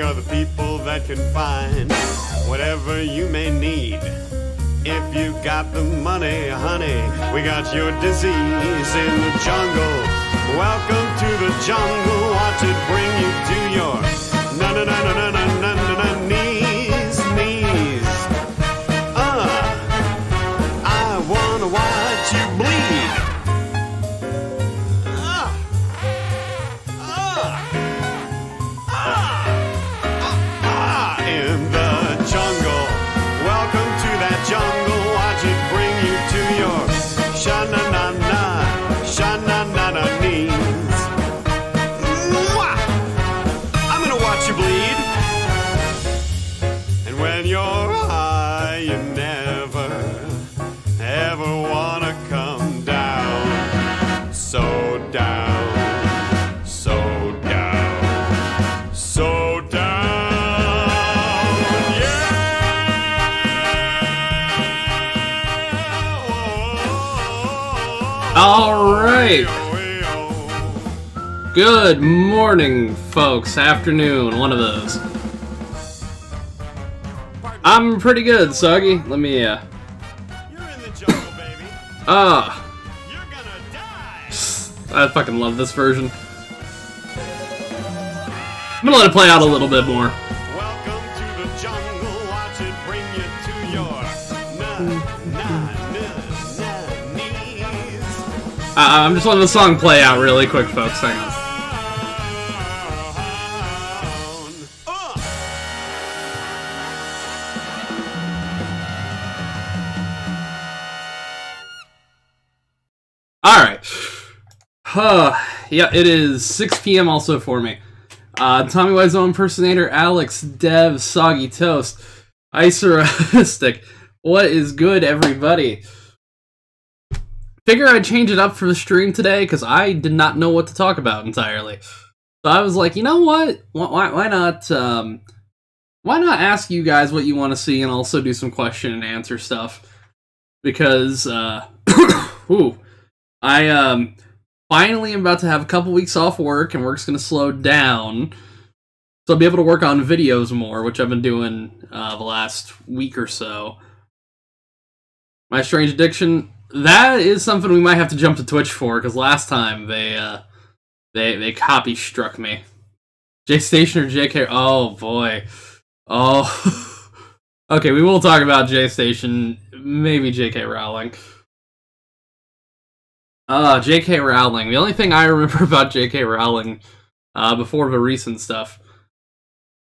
are the people that can find whatever you may need. If you got the money, honey, we got your disease in the jungle. Welcome to the jungle. Watch it bring you to your knees. I wanna watch you bleed. In the jungle. Welcome to that jungle. Watch it bring you to your sha-na-na-na knees. Mwah! I'm gonna watch you bleed. And when you're high, you never, ever wanna come down. So down, so down, so down. All right. Good morning, folks. Afternoon, one of those. I'm pretty good, Soggy. Let me, You're in the jungle, baby. You're gonna die. I fucking love this version. I'm gonna let it play out a little bit more. Welcome to the jungle. Watch it bring you to your knees. I'm just letting the song play out really quick, folks. Hang on. Alright. Yeah, it is 6 p.m. also for me. Tommy Wiseau impersonator, Alex, Dev, Soggy Toast, Iceristic. What is good, everybody? Figure I'd change it up for the stream today, because I did not know what to talk about entirely. So I was like, you know what? Why not ask you guys what you want to see and also do some question and answer stuff? Because, ooh, I finally am about to have a couple weeks off work, and work's going to slow down. So I'll be able to work on videos more, which I've been doing the last week or so. My Strange Addiction, that is something we might have to jump to Twitch for, because last time they copy struck me. J Station or JK? Oh boy. Oh. Okay, we will talk about J Station, maybe JK Rowling. J.K. Rowling. The only thing I remember about J.K. Rowling, before the recent stuff.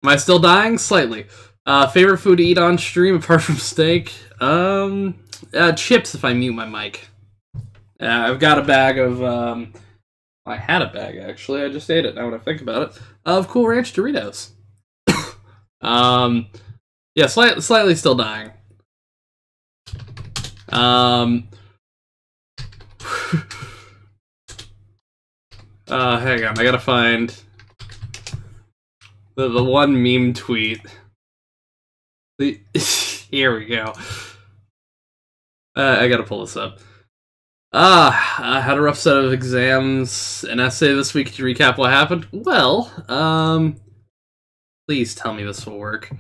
Am I still dying? Slightly. Favorite food to eat on stream apart from steak? Chips if I mute my mic. I've got a bag of, I had a bag, actually. I just ate it, now when I think about it. Of Cool Ranch Doritos. Yeah, slightly still dying. Hang on, I gotta find the one meme tweet. Here we go. I gotta pull this up. I had a rough set of exams, an essay this week. Could you recap what happened? Well, please tell me this will work.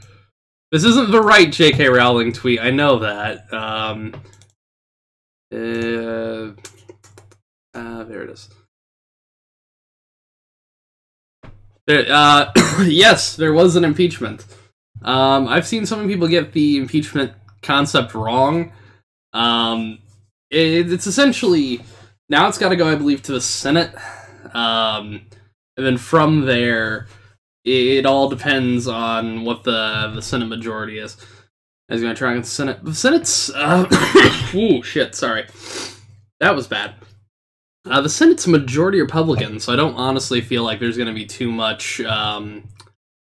This isn't the right J.K. Rowling tweet, I know that. There it is. Yes, there was an impeachment. I've seen some people get the impeachment concept wrong. It's essentially, now it's got to go, I believe, to the Senate. And then from there, it all depends on what the Senate majority is. I was going to try and Senate. The Senate's, ooh, shit, sorry. That was bad. The Senate's majority Republican, so I don't honestly feel like there's going to be too much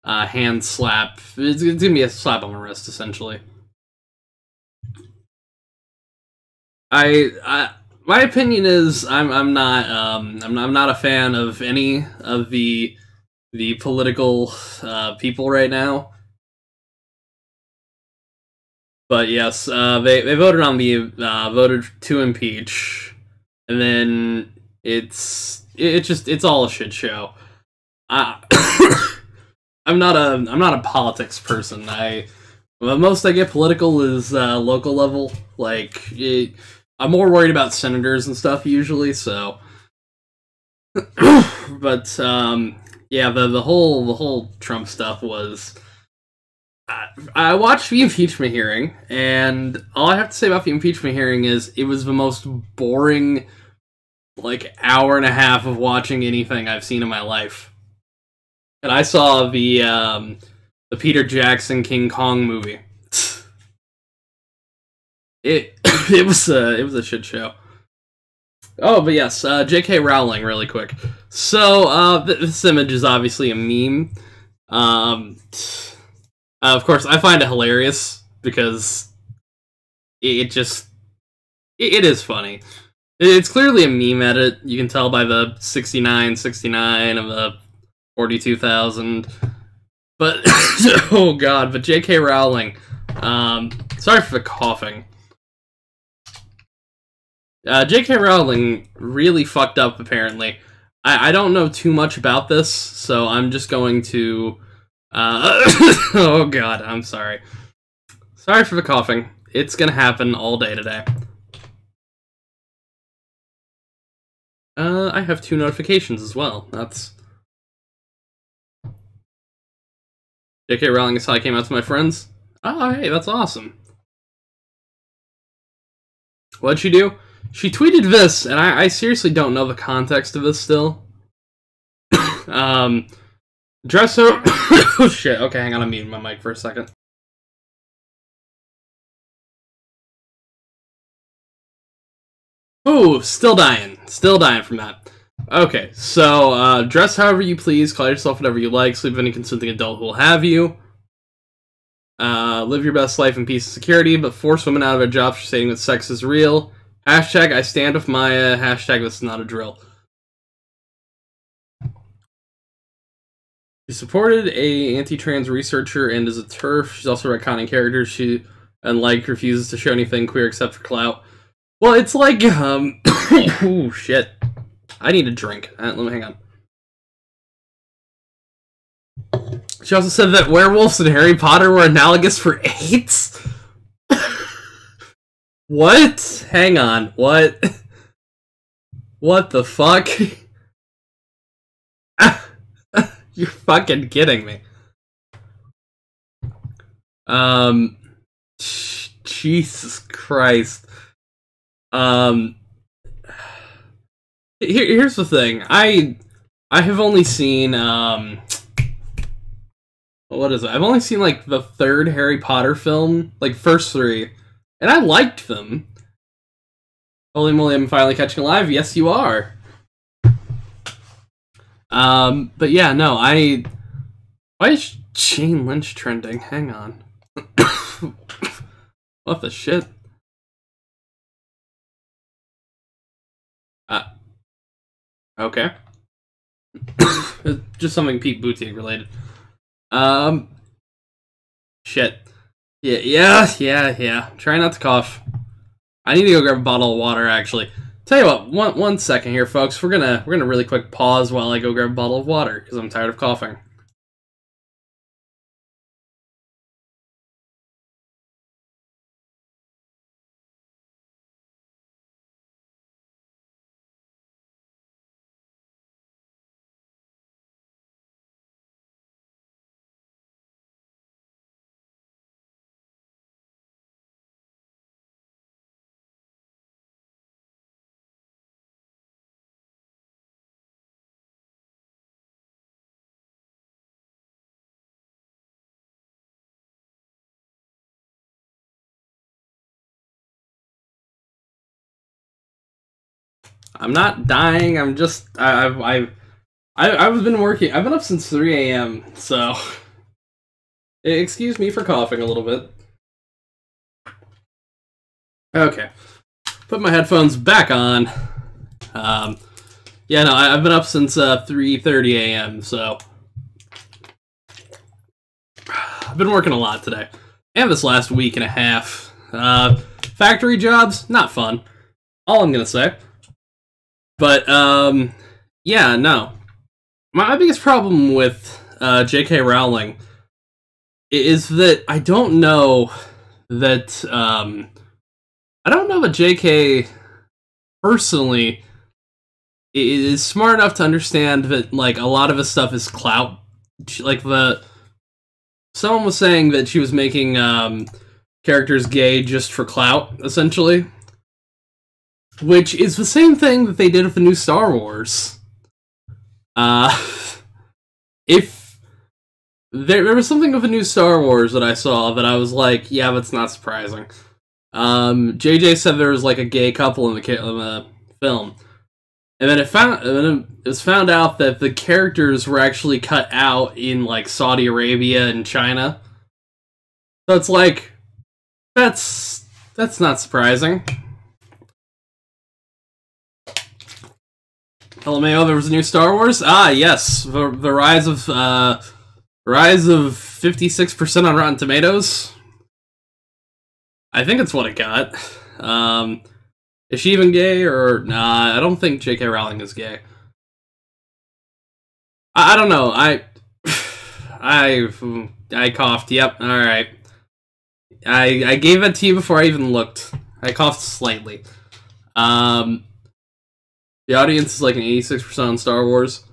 hand slap. It's going to be a slap on the wrist, essentially. My opinion is I'm not a fan of any of the political people right now. But yes, they voted on the voted to impeach. And then it's all a shit show. I'm not a politics person. The most I get political is local level. Like, I'm more worried about senators and stuff usually. So, but yeah, the whole Trump stuff was. I watched the impeachment hearing, and all I have to say about the impeachment hearing is it was the most boring, like, hour and a half of watching anything I've seen in my life. And I saw the Peter Jackson King Kong movie. It was a shit show. Oh, but yes, J.K. Rowling, really quick. So this image is obviously a meme. Of course, I find it hilarious because it is funny. It's clearly a meme edit. You can tell by the 69 of the 42,000. But oh god, but J.K. Rowling. Sorry for the coughing. J.K. Rowling really fucked up, apparently. I don't know too much about this, so I'm just going to... oh god, I'm sorry. Sorry for the coughing. It's gonna happen all day today. I have 2 notifications as well. That's... J.K. Rowling is how I came out to my friends. Oh, hey, that's awesome. What'd she do? She tweeted this, and I seriously don't know the context of this still. Dress her... oh shit, okay, hang on, I'm muting my mic for a second. Ooh, still dying from that. Okay, so, dress however you please, call yourself whatever you like, sleep with any consenting adult who will have you. Live your best life in peace and security, but force women out of their jobs for stating that sex is real. Hashtag I stand with Maya, hashtag this is not a drill. She supported a anti-trans researcher and is a TERF. She's also retconning characters. She, unlike, refuses to show anything queer except for clout. Well, it's like, oh shit. I need a drink. Let me hang on. She also said that werewolves in Harry Potter were analogous for AIDS? What? Hang on. What? What the fuck? You're fucking kidding me. Jesus Christ. Here's the thing. I have only seen, what is it? I've only seen, like, the 3rd Harry Potter film, like, first 3, and I liked them. Holy moly, I'm finally catching alive. Yes, you are. But yeah, no, why is Jane Lynch trending? Hang on. What the shit? Okay. Just something Pete Buttigieg related. Shit. Yeah. Try not to cough. I need to go grab a bottle of water, actually. Tell you what, one second here, folks. We're gonna really quick pause while I go grab a bottle of water, because I'm tired of coughing. I'm not dying. I'm just I've been working. I've been up since 3 a.m. So excuse me for coughing a little bit. Okay, put my headphones back on. Yeah, no, I've been up since 3:30 a.m. So I've been working a lot today, and this last week and a half. Factory jobs, not fun. All I'm gonna say. But, yeah, no. My biggest problem with J.K. Rowling is that I don't know that J.K. personally is smart enough to understand that like a lot of his stuff is clout. Like someone was saying that she was making characters gay just for clout, essentially, which is the same thing that they did with the new Star Wars. If there was something with the new Star Wars that I saw that I was like, yeah, that's not surprising. JJ said there was like a gay couple in the film. And then it was found out that the characters were actually cut out in like Saudi Arabia and China. So it's like that's not surprising. LMAO, there was a new Star Wars? Ah, yes, the rise of 56% on Rotten Tomatoes. I think it's what it got. Is she even gay, or nah? I don't think J.K. Rowling is gay. I don't know. I coughed. Yep. All right. I gave it to you before I even looked. I coughed slightly. The audience is like an 86% on Star Wars.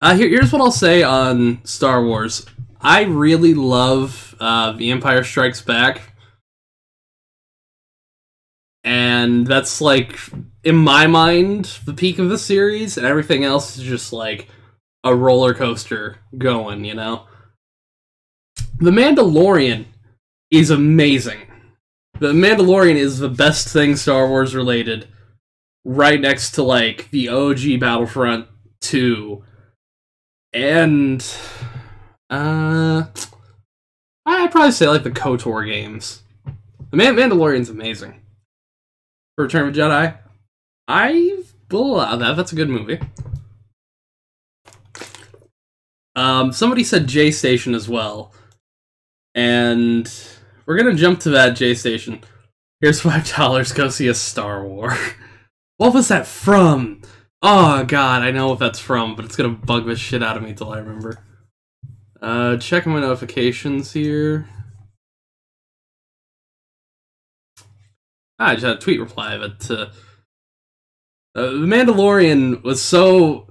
Here's what I'll say on Star Wars. I really love The Empire Strikes Back. And that's, like, in my mind, the peak of the series, and everything else is just, like, a roller coaster going, you know? The Mandalorian is amazing. The Mandalorian is the best thing Star Wars related, right next to, like, the OG Battlefront 2. And, I'd probably say, like, the KOTOR games. The Mandalorian's amazing. For Return of the Jedi, I will allow that. That's a good movie. Somebody said J Station as well. And we're gonna jump to that J Station. Here's $5, go see a Star Wars. What was that from? Oh god, I know what that's from, but it's gonna bug the shit out of me until I remember. Checking my notifications here. I just had a tweet reply, but The Mandalorian was so...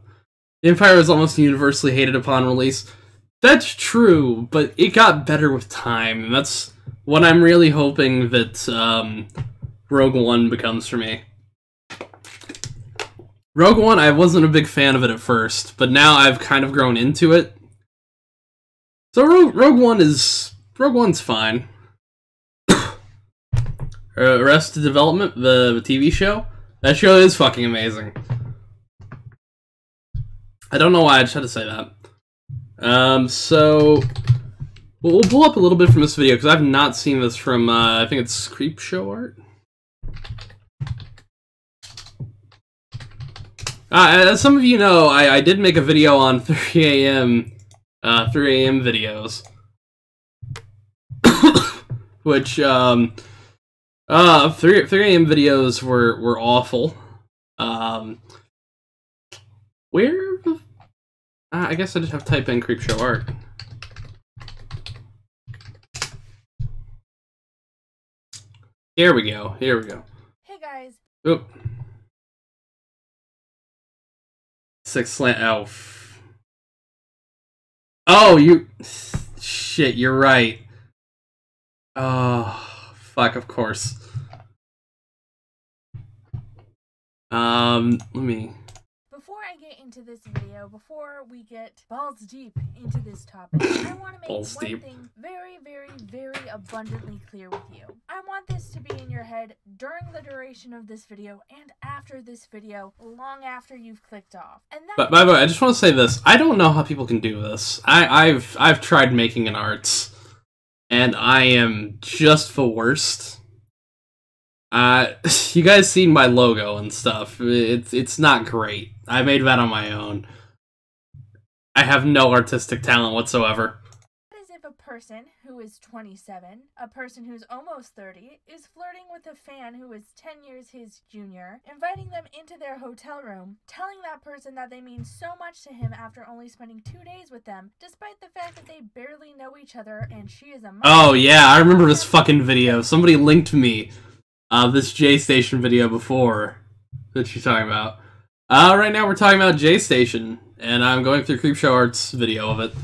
The Empire was almost universally hated upon release. That's true, but it got better with time, and that's what I'm really hoping that Rogue One becomes for me. Rogue One, I wasn't a big fan of it at first, but now I've kind of grown into it. So Rogue One's fine. Arrested Development, the TV show. That show is fucking amazing. I don't know why, I just had to say that. So we'll pull up a little bit from this video, because I've not seen this from, I think it's Creepshow Art? As some of you know, I did make a video on 3 a.m. videos. Which, 3 a.m. videos were awful. Where? I guess I just have to type in Creepshow Art. Here we go. Here we go. Hey guys. Oop. 6 slant. Oh. Oh, you. Shit, you're right. Oh. Fuck, of course. Let me... Before I get into this video, before we get balls deep into this topic, I want to make one thing very, very, very abundantly clear with you. I want this to be in your head during the duration of this video and after this video, long after you've clicked off. And but by the way, I just want to say this. I don't know how people can do this. I've tried making an arts. And I am just the worst. You guys seen my logo and stuff. It's not great. I made that on my own. I have no artistic talent whatsoever. What is if a person who is 27, a person who's almost 30, is flirting with a fan who is 10 years his junior, inviting them into their hotel room, telling that person that they mean so much to him after only spending 2 days with them, despite the fact that they barely know each other and she is a mother. Oh yeah, I remember this fucking video. Somebody linked me this J-Station video before that she's talking about. Right now we're talking about J-Station, and I'm going through Creepshow Art's video of it.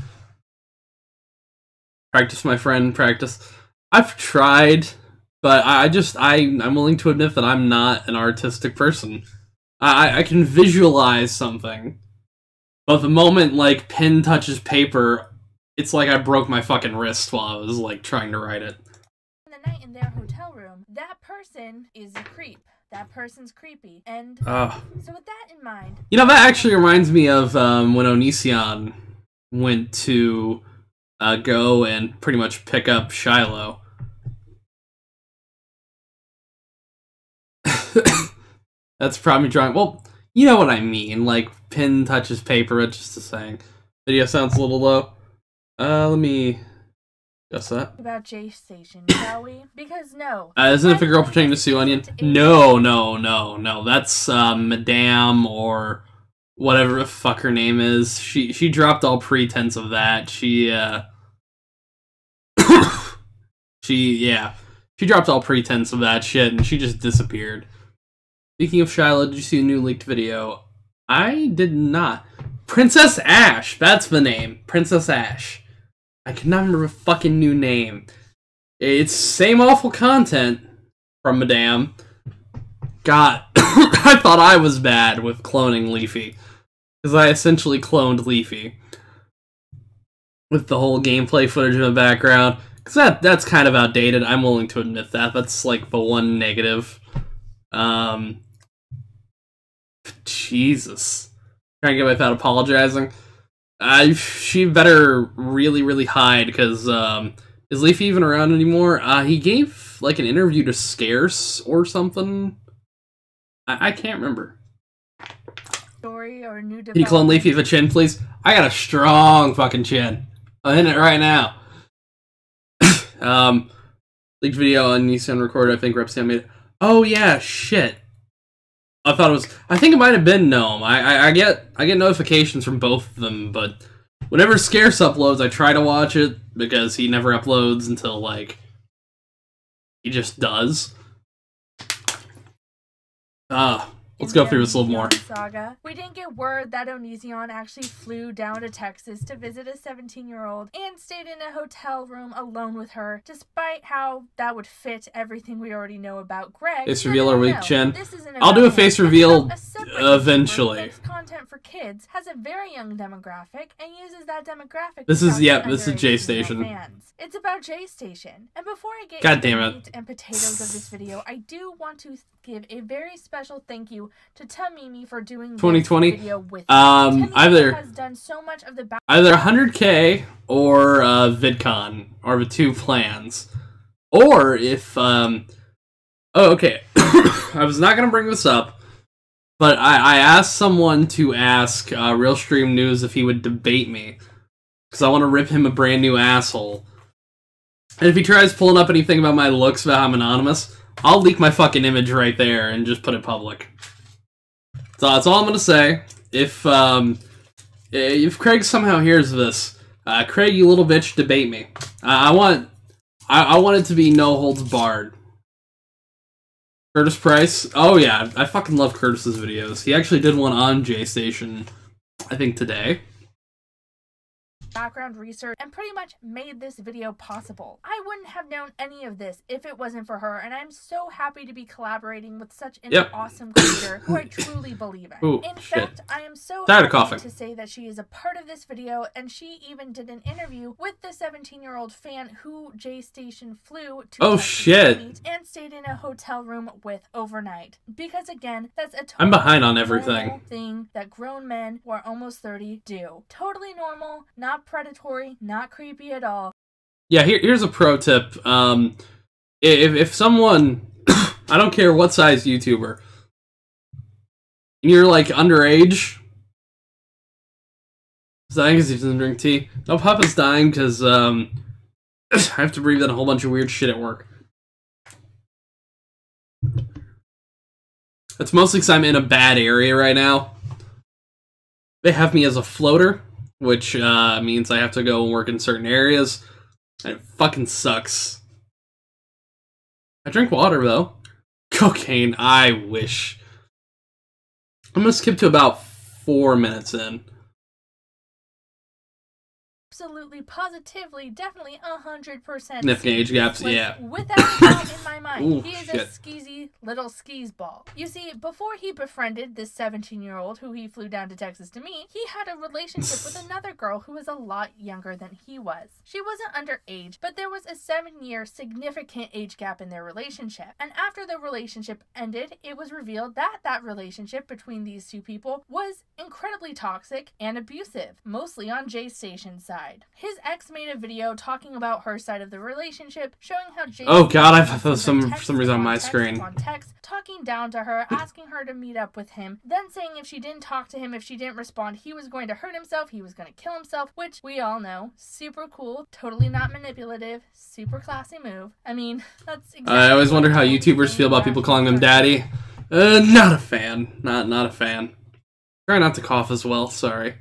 Practice, my friend, practice. I've tried, but I'm willing to admit that I'm not an artistic person. I can visualize something, but the moment, like, pen touches paper, it's like I broke my fucking wrist while I was, like, trying to write it. The night in their hotel room, that person is a creep. That person's creepy. And so with that in mind... You know, that actually reminds me of when Onision went to go and pretty much pick up Shiloh. That's probably drawing... Well, you know what I mean. Like, pen touches paper, it's just a saying. Video sounds a little low. Let me... Just that. About J-Station, shall we? Because no. Isn't it a girl pretending to sue Onion? No. That's Madame or whatever the fuck her name is. She dropped all pretense of that. She dropped all pretense of that shit and she just disappeared. Speaking of Shiloh, did you see a new leaked video? I did not. Princess Ash, that's the name. Princess Ash. I cannot remember a fucking new name. It's same awful content from Madame. God, I thought I was bad with cloning Leafy. Because I essentially cloned Leafy. With the whole gameplay footage in the background. Because that's kind of outdated, I'm willing to admit that. That's like the one negative. Jesus. Trying to get without apologizing. She better really hide, because, is Leafy even around anymore? He gave, like, an interview to Scarce or something. I can't remember. Story or new Can you clone Leafy with a chin, please? I got a strong fucking chin. I'm in it right now. Leaked video on Nissan recorded, I think Repsan made it. Oh yeah, shit. I thought it was... I think it might have been Gnome. I get notifications from both of them, but whenever Scarce uploads, I try to watch it, because he never uploads until, like, he just does. Let's go through this a little more. Saga, we didn't get word that Onision actually flew down to Texas to visit a 17-year-old and stayed in a hotel room alone with her, despite how that would fit everything we already know about Greg. Face reveal or weak chin. I'll do a face reveal eventually. Content for kids has a very young demographic and uses that demographic. This is J-Station. It's about J-Station. And before I get into the meat and potatoes of this video, I do want to give a very special thank you to Tamimi for doing 2020 this video with me. Either has done so much of the 100K or VidCon are the two plans. Or if okay. I was not gonna bring this up, but I asked someone to ask Real Stream News if he would debate me, because I want to rip him a brand new asshole. And if he tries pulling up anything about my looks, about how I'm anonymous, I'll leak my fucking image right there and just put it public. So that's all I'm gonna say. If Craig somehow hears this, Craig, you little bitch, debate me. I want it to be no holds barred. Curtis Price. Oh yeah, I fucking love Curtis's videos. He actually did one on J-Station, I think today. Background research and pretty much made this video possible. I wouldn't have known any of this if it wasn't for her, and I'm so happy to be collaborating with such an awesome creator who I truly believe in. Ooh, in fact, I am so happy to say that she is a part of this video, and she even did an interview with the 17-year-old fan who J-Station flew to meet and stayed in a hotel room with overnight. Because again, that's a totally I'm behind on everything. Thing that grown men who are almost 30 do. Totally normal, not predatory, not creepy at all. Yeah, here's a pro tip. If someone, I don't care what size YouTuber, and you're like underage, he's dying because he doesn't drink tea. No, Papa's dying because I have to breathe in a whole bunch of weird shit at work. That's mostly because I'm in a bad area right now. They have me as a floater, which means I have to go and work in certain areas. And it fucking sucks. I drink water, though. Cocaine, I wish. I'm gonna skip to about 4 minutes in. Absolutely, positively, definitely 100%. Significant age gaps, yeah. Without a doubt in my mind, Ooh, he is shit. a skeezy little skis ball. You see, before he befriended this 17-year-old who he flew down to Texas to meet, he had a relationship with another girl who was a lot younger than he was. She wasn't underage, but there was a 7-year significant age gap in their relationship. And after the relationship ended, it was revealed that that relationship between these two people was incredibly toxic and abusive, mostly on Jay's Station's side. His ex made a video talking about her side of the relationship, showing how Jay... Oh god, I thought that was some reason on my screen. Talking down to her, asking her to meet up with him, then saying if she didn't talk to him, if she didn't respond, he was going to hurt himself, he was going to kill himself, which we all know, super cool, totally not manipulative, super classy move. I mean, that's exactly... I always wonder how YouTubers feel about people calling them daddy. Not a fan. Not a fan. Try not to cough as well, sorry.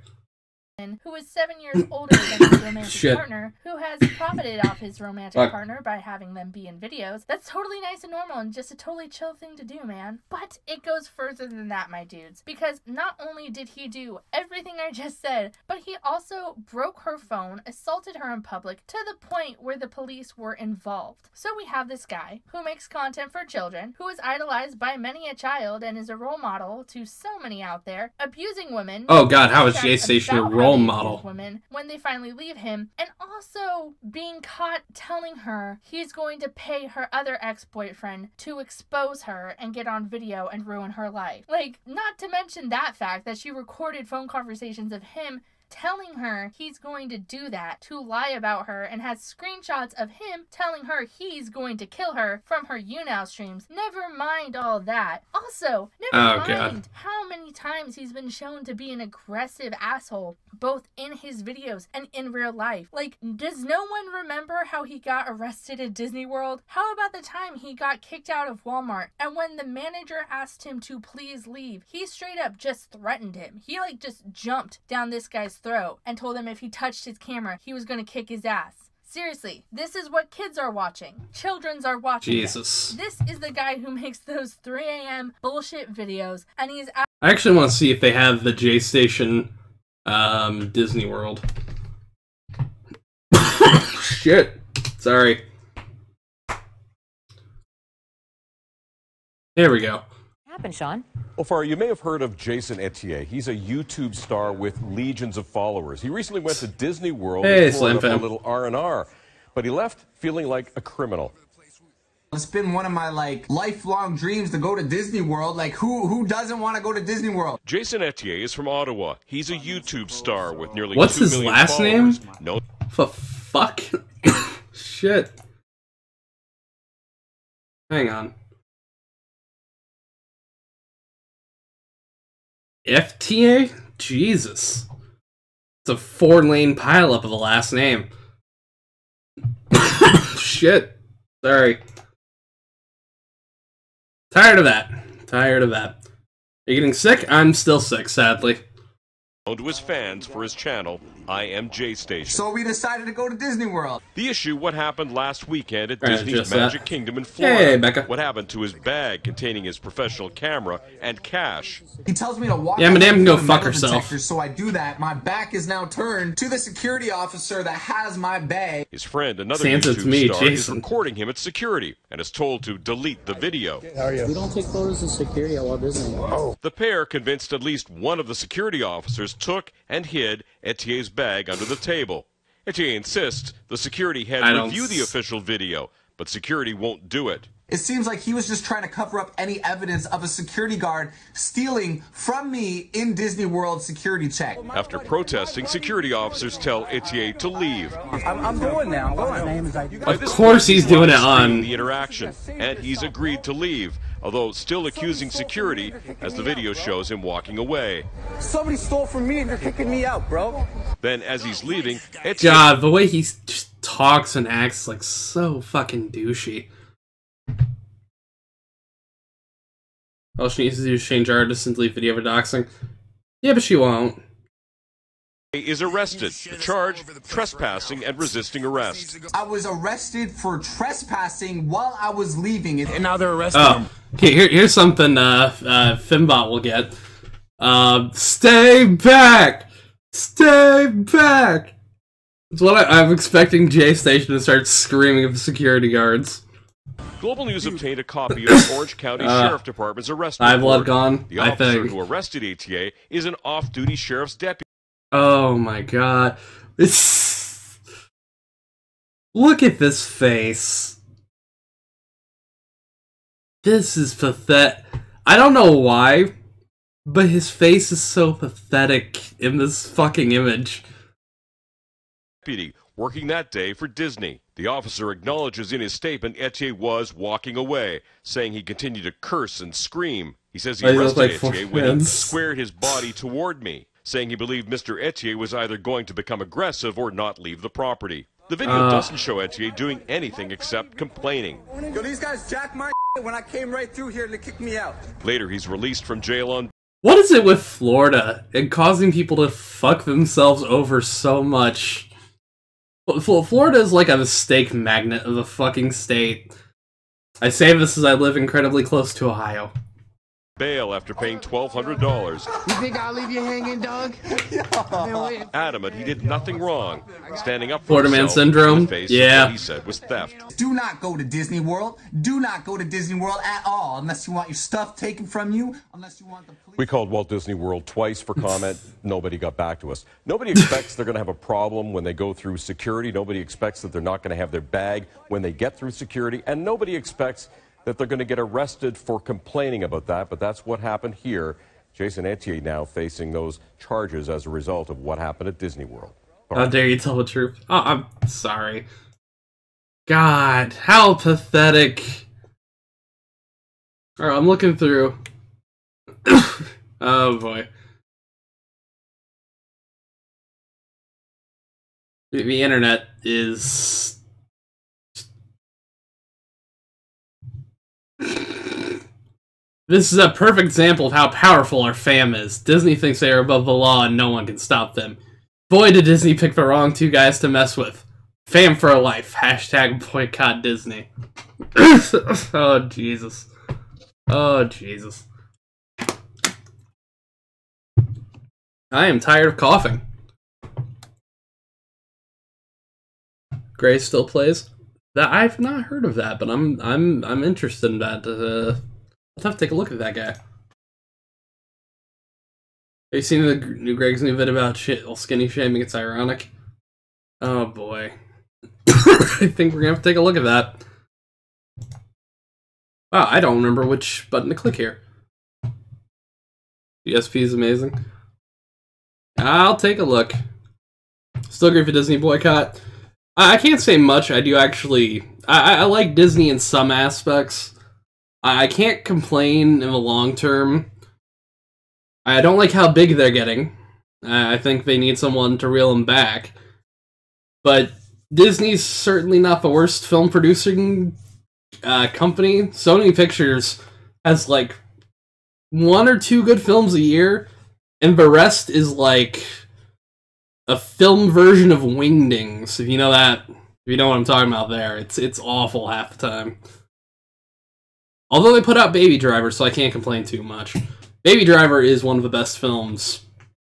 Who is 7 years older than his romantic partner, who has profited off his romantic partner by having them be in videos. That's totally nice and normal and just a totally chill thing to do, man. But it goes further than that, my dudes, because not only did he do everything I just said, but he also broke her phone, assaulted her in public, to the point where the police were involved. So we have this guy who makes content for children, who is idolized by many a child and is a role model to so many out there, abusing women. Oh god, how is Jay Station a role model? Women when they finally leave him, and also being caught telling her he's going to pay her other ex-boyfriend to expose her and get on video and ruin her life. Like, not to mention that fact that she recorded phone conversations of him telling her he's going to do that, to lie about her, and has screenshots of him telling her he's going to kill her from her YouNow streams. Never mind all that. Also, never mind how many times he's been shown to be an aggressive asshole, both in his videos and in real life. Like, does no one remember how he got arrested at Disney World? How about the time he got kicked out of Walmart, and when the manager asked him to please leave, he straight up just threatened him. He like just jumped down this guy's throat and told him if he touched his camera, he was going to kick his ass. Seriously, this is what kids are watching. Children's are watching. Jesus. This is the guy who makes those 3 a.m. bullshit videos, and he's... I actually want to see if they have the Jay Station Disney World. Shit. Sorry. There we go. Happened, Sean? Well, Farah, you may have heard of Jason Etier. He's a YouTube star with legions of followers. He recently went to Disney World for a little R&R, but he left feeling like a criminal. It's been one of my lifelong dreams to go to Disney World. Like, who doesn't want to go to Disney World? Jason Etier is from Ottawa. He's a YouTube star with nearly 2 million What's his last followers. name? No. The fuck? Shit. Hang on. FTA? Jesus. It's a 4-lane pileup of a last name. Shit. Sorry. Tired of that. Tired of that. Are you getting sick? I'm still sick, sadly. To his fans for his channel, I Am Jay Station. So we decided to go to Disney World. The issue, what happened last weekend at Disney's just Magic Kingdom in Florida. Hey, Becca. What happened to his bag containing his professional camera and cash. He tells me to walk. Yeah, Madame can go fuck herself. So I do that. My back is now turned to the security officer that has my bag. His friend, another Santa, YouTube star, is Jason. recording him at security and is told to delete the video. How are you? We don't take photos of security at Walt Disney World. The pair, convinced at least one of the security officers, took and hid Etier's bag under the table. Etier insists the security head review the official video, but security won't do it. It seems like he was just trying to cover up any evidence of a security guard stealing from me in Disney World security check. After protesting, security officers tell Etier to leave. I'm going now. I'm going. Of course he's doing it on the interaction, and he's agreed to leave, although still accusing security as the video shows him walking away. Somebody stole from me and you're kicking me out, bro. Then, as he's leaving, Etier... God, the way he's just talks and acts like so fucking douchey. All she needs to do is change artists and delete video for doxing. Yeah, but she won't. Is arrested. The charge, trespassing and resisting arrest. I was arrested for trespassing while I was leaving. And now they're arresting him. Okay, here's something Fimbot will get. Stay back! Stay back! It's what I'm expecting J Station to start screaming at the security guards. Global News obtained a copy of Orange County Sheriff Department's arrest report. Blood gone, the officer who arrested ATA is an off-duty sheriff's deputy. Oh my god. Look at this face. This is pathetic. I don't know why, but his face is so pathetic in this fucking image. Deputy working that day for Disney. The officer acknowledges in his statement Etienne was walking away, saying he continued to curse and scream. He says he arrested Etienne when he squared his body toward me, saying he believed Mr. Etienne was either going to become aggressive or not leave the property. The video doesn't show Etienne doing anything except complaining. Yo, these guys jacked my when I came right through here and they kicked me out. Later, he's released from jail on... What is it with Florida and causing people to fuck themselves over so much? Florida is like a mistake magnet of a fucking state. I say this as I live incredibly close to Ohio. Bail after paying $1,200. You think I'll leave you hanging, dog? Adamant he did nothing wrong, standing up for Florida man syndrome. Yeah, what he said was theft. Do not go to Disney World. Do not go to Disney World at all unless you want your stuff taken from you. Unless you want the police. We called Walt Disney World twice for comment. Nobody got back to us. Nobody expects they're going to have a problem when they go through security. Nobody expects that they're not going to have their bag when they get through security, and nobody expects that they're going to get arrested for complaining about that, but that's what happened here. Jason Etienne now facing those charges as a result of what happened at Disney World. How dare you tell the truth? Oh, I'm sorry. God, how pathetic. Alright, I'm looking through. Oh boy. The internet is... This is a perfect example of how powerful our fam is. Disney thinks they are above the law and no one can stop them. Boy, did Disney pick the wrong two guys to mess with. Fam for life. Hashtag boycott Disney. Oh, Jesus. Oh, Jesus. I am tired of coughing. Grace still plays? That I've not heard of that, but I'm interested in that. I'll have to take a look at that guy. Have you seen the new Greg's new vid about skinny shaming? It's ironic. Oh boy. I think we're gonna have to take a look at that. Wow, I don't remember which button to click here. ESP is amazing. I'll take a look. Still agree for Disney boycott. I can't say much. I do actually... I like Disney in some aspects. I can't complain in the long term. I don't like how big they're getting. I think they need someone to reel them back. But Disney's certainly not the worst film producing company. Sony Pictures has like 1 or 2 good films a year, and the rest is like a film version of Wingdings. If you know that, if you know what I'm talking about there, it's awful half the time. Although they put out Baby Driver, so I can't complain too much. Baby Driver is one of the best films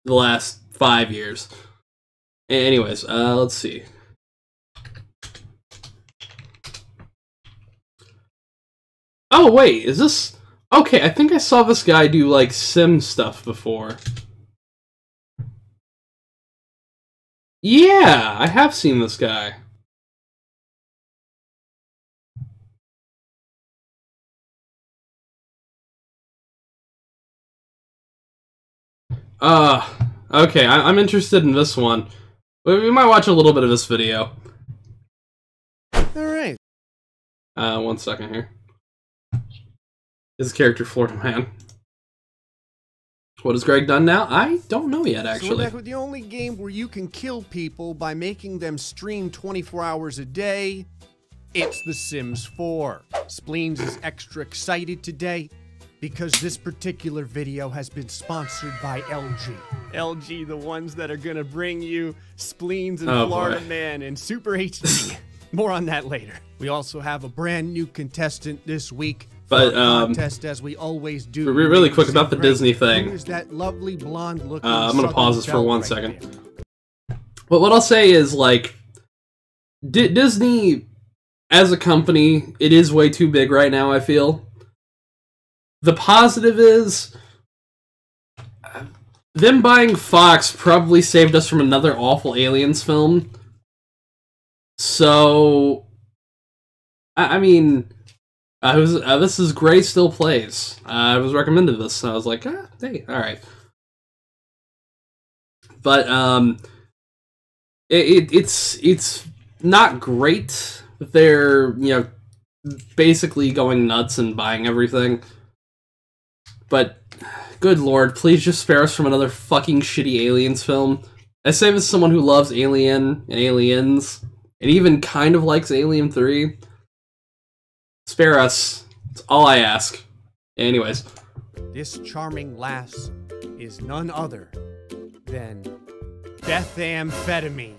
the last 5 years. Anyways, let's see. Oh, wait, is this... Okay, I think I saw this guy do, like, sim stuff before. Yeah, I have seen this guy. Okay, I'm interested in this one. We might watch a little bit of this video. Alright. 1 second here. His character, Florida Man. What has Greg done now? I don't know yet, actually. So we're back with the only game where you can kill people by making them stream 24 hours a day. It's The Sims 4. Spleens is extra excited today because this particular video has been sponsored by LG. LG, the ones that are gonna bring you Spleens and Florida Man in Super HD. More on that later. We also have a brand new contestant this week. But contest, as we always do. Really quick about the Disney thing. Who's that lovely blonde looking I'm gonna pause this for 1 second. But what I'll say is, like, Disney as a company, it is way too big right now, I feel. The positive is them buying Fox probably saved us from another awful Aliens film. So, I mean, this is Gray Still Plays. I was recommended this, and I was like, hey, alright. But, it's not great. They're, basically going nuts and buying everything. But, good lord, please just spare us from another fucking shitty Aliens film. I say this as someone who loves Alien and Aliens, and even kind of likes Alien 3. Spare us. That's all I ask. Anyways. This charming lass is none other than Bethamphetamine.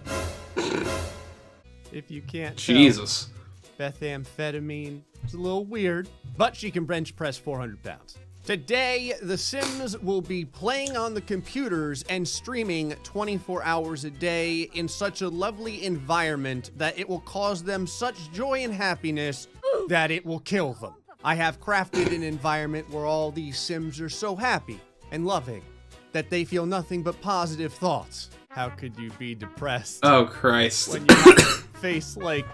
If you can't Jesus. Tell, Bethamphetamine is a little weird, but she can bench press 400 pounds. Today, The Sims will be playing on the computers and streaming 24 hours a day in such a lovely environment that it will cause them such joy and happiness that it will kill them. I have crafted an environment where all these Sims are so happy and loving that they feel nothing but positive thoughts. How could you be depressed? Oh, Christ. When you have a face like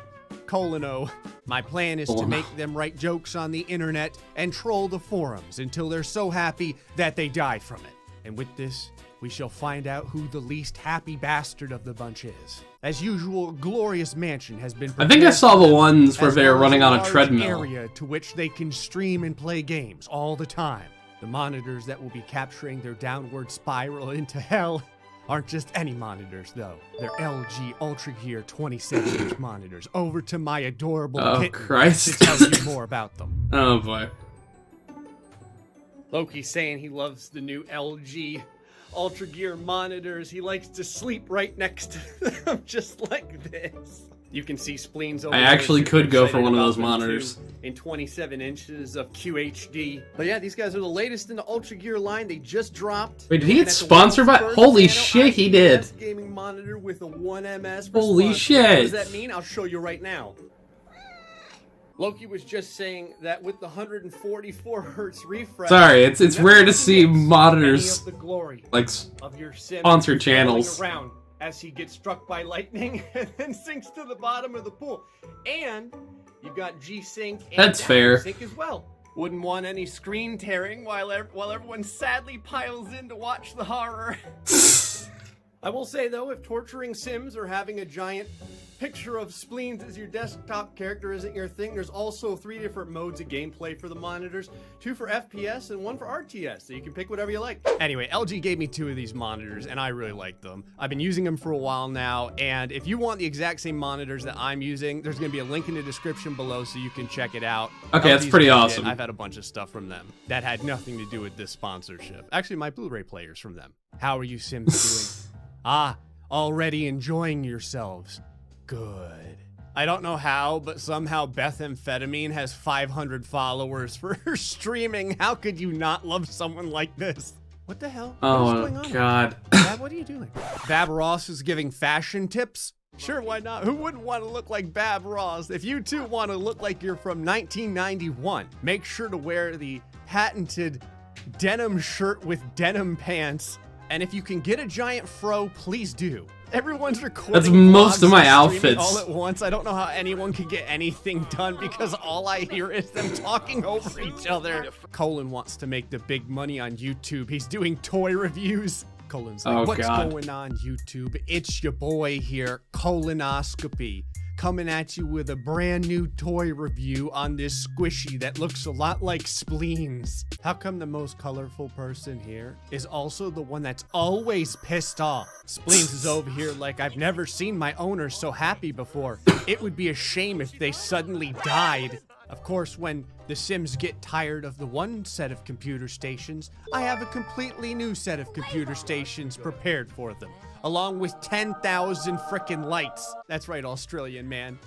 Colino. My plan is to make them write jokes on the internet and troll the forums until they're so happy that they die from it. And with this, we shall find out who the least happy bastard of the bunch is. As usual, Glorious Mansion has been prepared. I think I saw the ones where they're running on a treadmill. Area to which they can stream and play games all the time. The monitors that will be capturing their downward spiral into hell aren't just any monitors, though. They're LG Ultra Gear 27-inch monitors. Over to my adorable kitten Christ. to tell you more about them. Oh, boy. Loki's saying he loves the new LG Ultra Gear monitors. He likes to sleep right next to them, just like this. You can see Spleens over I actually could go for one of those monitors. In 27 inches of QHD. But yeah, these guys are the latest in the Ultra Gear line. They just dropped. Wait, did he get sponsored by? Holy shit, he did. Gaming monitor with a 1ms. Holy shit. What does that mean? I'll show you right now. Loki was just saying that with the 144 hertz refresh. Sorry, it's rare to see monitors of the glory like of your sponsored channels. Around as he gets struck by lightning and then sinks to the bottom of the pool. And you've got G-Sync and that's fair. Sync as well. Wouldn't want any screen tearing while everyone sadly piles in to watch the horror. I will say though, if torturing Sims or having a giant picture of Spleens as your desktop character isn't your thing, there's also 3 different modes of gameplay for the monitors, 2 for FPS and 1 for RTS, so you can pick whatever you like. Anyway, LG gave me 2 of these monitors and I really like them. I've been using them for a while now, and if you want the exact same monitors that I'm using, there's going to be a link in the description below so you can check it out. Okay, that's pretty awesome. I've had a bunch of stuff from them that had nothing to do with this sponsorship. Actually, my Blu-ray players from them. How are you Sims doing? Already enjoying yourselves. Good. I don't know how, but somehow Bethamphetamine has 500 followers for her streaming. How could you not love someone like this? What the hell? Oh, what is going on? God. Bab, what are you doing? Bab Ross is giving fashion tips? Sure, why not? Who wouldn't want to look like Bab Ross? If you too want to look like you're from 1991, make sure to wear the patented denim shirt with denim pants. And if you can get a giant fro, please do. Everyone's recording. That's most of my outfits all at once. I don't know how anyone could get anything done because all I hear is them talking over each other. Colin wants to make the big money on YouTube. He's doing toy reviews. Colin's like, what's going on YouTube? It's your boy here, Colonoscopy. coming at you with a brand new toy review on this squishy that looks a lot like Spleens. How come the most colorful person here is also the one that's always pissed off? Spleens is over here like, I've never seen my owner so happy before. It would be a shame if they suddenly died. Of course, when the Sims get tired of the one set of computer stations, I have a completely new set of computer stations prepared for them, along with 10,000 frickin' lights. That's right, Australian man.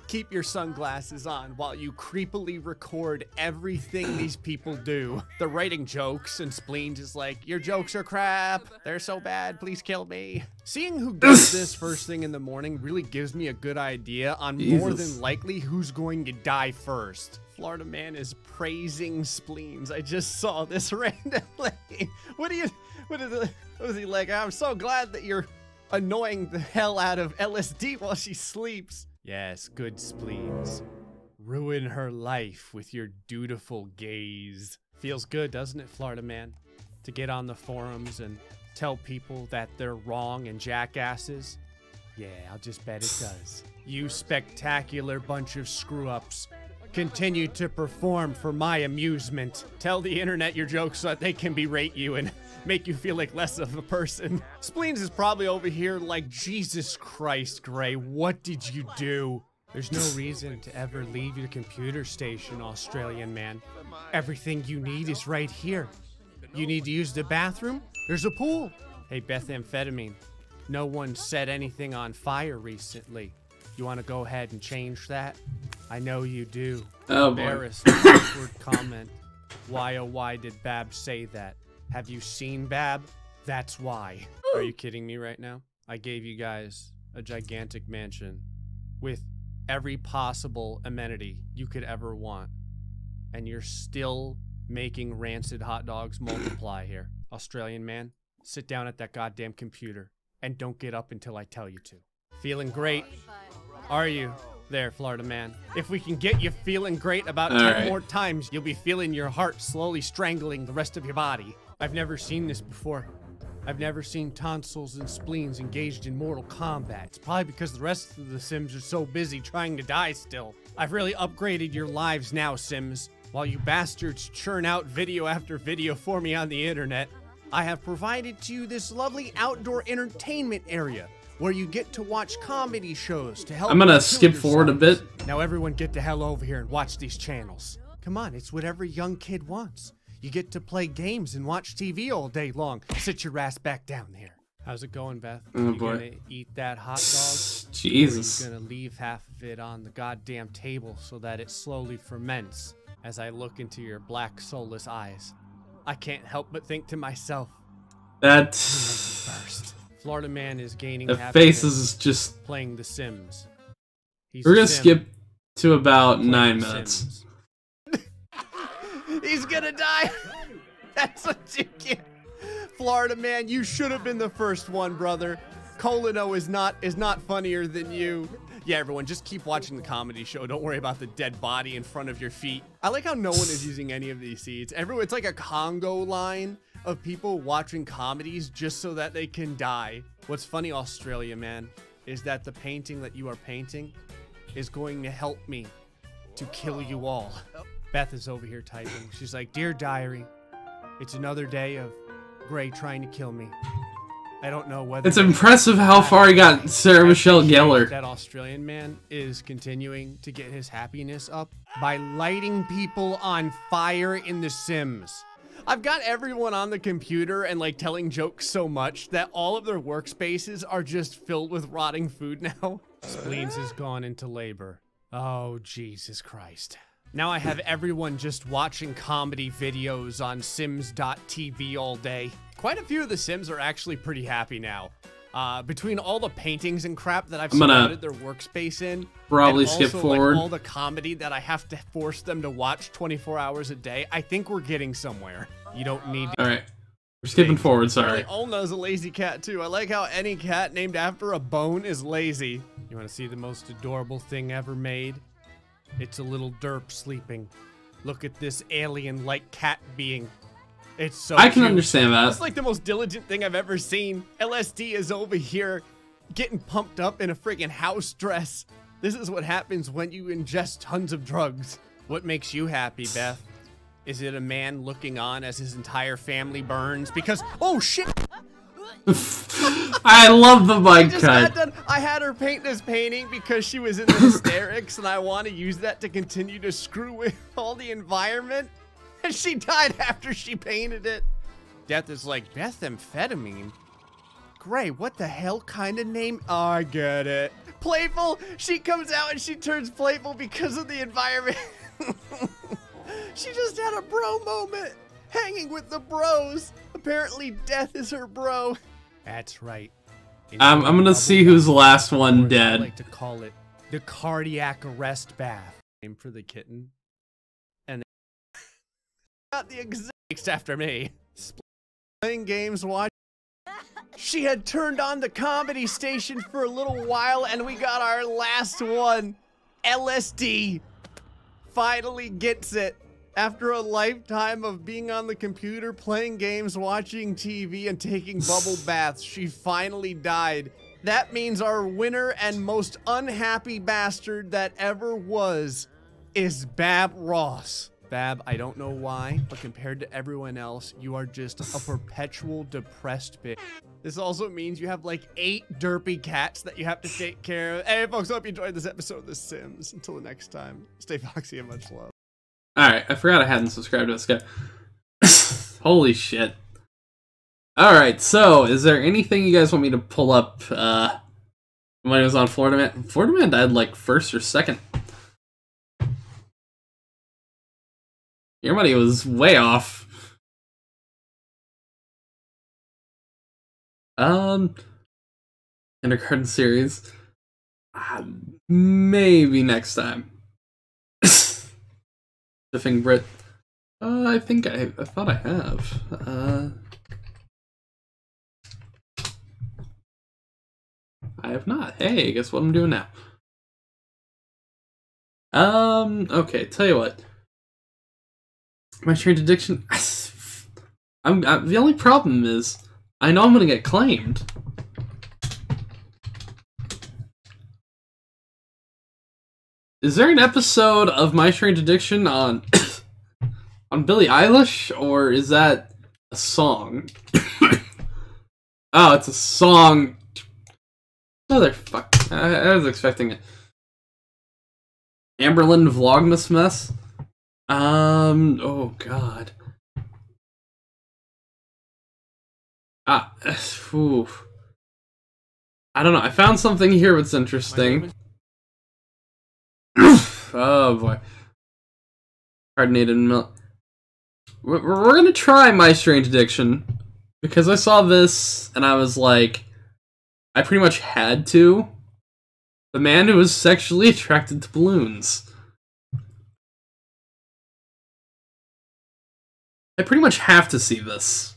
Keep your sunglasses on while you creepily record everything these people do. They're writing jokes, and Spleens is like, your jokes are crap. They're so bad. Please kill me. Seeing who does this first thing in the morning really gives me a good idea on more than likely who's going to die first. Florida man is praising Spleens. I just saw this randomly. What is he like? I'm so glad that you're annoying the hell out of LSD while she sleeps. Yes, good Spleens. Ruin her life with your dutiful gaze. Feels good, doesn't it, Florida man? To get on the forums and tell people that they're wrong and jackasses? Yeah, I'll just bet it does. You spectacular bunch of screw-ups. Continue to perform for my amusement. Tell the internet your jokes so that they can berate you and make you feel like less of a person. Spleens is probably over here like, Jesus Christ, Gray, what did you do? There's no reason to ever leave your computer station, Australian man. Everything you need is right here. You need to use the bathroom? There's a pool. Hey, Bethamphetamine, no one set anything on fire recently. You want to go ahead and change that? I know you do. Oh, Embarrassed. Awkward comment. Why, oh, why did Bab say that? Have you seen Bab? That's why. Are you kidding me right now? I gave you guys a gigantic mansion with every possible amenity you could ever want. And you're still making rancid hot dogs multiply here. Australian man, sit down at that goddamn computer and don't get up until I tell you to. Feeling great? Are you? There, Florida man. If we can get you feeling great about 10 more times, you'll be feeling your heart slowly strangling the rest of your body. I've never seen this before. I've never seen tonsils and spleens engaged in Mortal Kombat. It's probably because the rest of the Sims are so busy trying to die still. I've really upgraded your lives now, Sims. While you bastards churn out video after video for me on the internet, I have provided to you this lovely outdoor entertainment area where you get to watch comedy shows to help. I'm gonna skip forward a bit. Now everyone get the hell over here and watch these channels. Come on, it's what every young kid wants. You get to play games and watch TV all day long. Sit your ass back down there. How's it going, Beth? Oh, you gonna eat that hot dog? Jesus. Or are you gonna leave half of it on the goddamn table so that it slowly ferments as I look into your black, soulless eyes? I can't help but think to myself, that's first. Florida man is gaining the faces is just playing The Sims. We're gonna skip to about 9 minutes. He's gonna die. That's what you get. Florida man, you should have been the first one, brother. Colino is not funnier than you. Yeah, everyone, just keep watching the comedy show. Don't worry about the dead body in front of your feet. I like how no one is using any of these seeds. It's like a Congo line of people watching comedies just so that they can die. What's funny, Australia man, is that the painting that you are painting is going to help me to kill you all. Beth is over here typing. She's like, Dear Diary, it's another day of Gray trying to kill me. I don't know whether... It's impressive how far he got Sarah Michelle Gellar. That Australian man is continuing to get his happiness up by lighting people on fire in The Sims. I've got everyone on the computer and like telling jokes so much that all of their workspaces are just filled with rotting food now. Spleens has gone into labor. Oh, Jesus Christ. Now I have everyone just watching comedy videos on Sims.tv all day. Quite a few of the Sims are actually pretty happy now. Between all the paintings and crap that I've surrounded their workspace in, probably and skip also, forward. Like, all the comedy that I have to force them to watch 24 hours a day, I think we're getting somewhere. You don't need to... Alright. We're skipping forward, sorry. Olna's a lazy cat too. I like how any cat named after a bone is lazy. You want to see the most adorable thing ever made? It's a little derp sleeping. Look at this alien-like cat being. It's so I can cute. understand that. It's like the most diligent thing I've ever seen. LSD is over here getting pumped up in a friggin' house dress. This is what happens when you ingest tons of drugs. What makes you happy, Beth? Is it a man looking on as his entire family burns? Because, oh shit! I love the mic cut. I had her paint this painting because she was in the hysterics, and I want to use that to continue to screw with all the environment. And she died after she painted it. Death is like, methamphetamine? Gray, what the hell kind of name? Oh, I get it. Playful, she comes out and she turns playful because of the environment. She just had a bro moment, hanging with the bros. Apparently Death is her bro. That's right. I'm gonna see who's the last one dead. I like to call it the cardiac arrest bath. Name for the kitten. And got the exact after me. Playing games, watching. She had turned on the comedy station for a little while, and we got our last one. LSD finally gets it. After a lifetime of being on the computer, playing games, watching TV, and taking bubble baths, she finally died. That means our winner and most unhappy bastard that ever was is Bab Ross. Bab, I don't know why, but compared to everyone else, you are just a perpetual depressed bitch. This also means you have like 8 derpy cats that you have to take care of. Hey folks, hope you enjoyed this episode of The Sims. Until the next time, stay foxy and much love. Alright, I forgot I hadn't subscribed to this guy. Holy shit. Alright, so, is there anything you guys want me to pull up, when it was on Florida Man? Florida Man died, like, first or second. Your money was way off. Kindergarten series. Maybe next time. Stiffing Brit. I think I thought I have. I have not. Hey, guess what I'm doing now? Okay, tell you what. My strange addiction. I'm the only problem is I know I'm gonna get claimed. Is there an episode of My Strange Addiction on on Billie Eilish, or is that a song? Oh, it's a song. Motherfucker. I was expecting it. Amberlin Vlogmas mess? Oh god. Ooh. I don't know. I found something here that's interesting. Oh boy. Carbonated milk. We're gonna try My Strange Addiction. Because I saw this, and I was like, I pretty much had to. The man who was sexually attracted to balloons. I pretty much have to see this.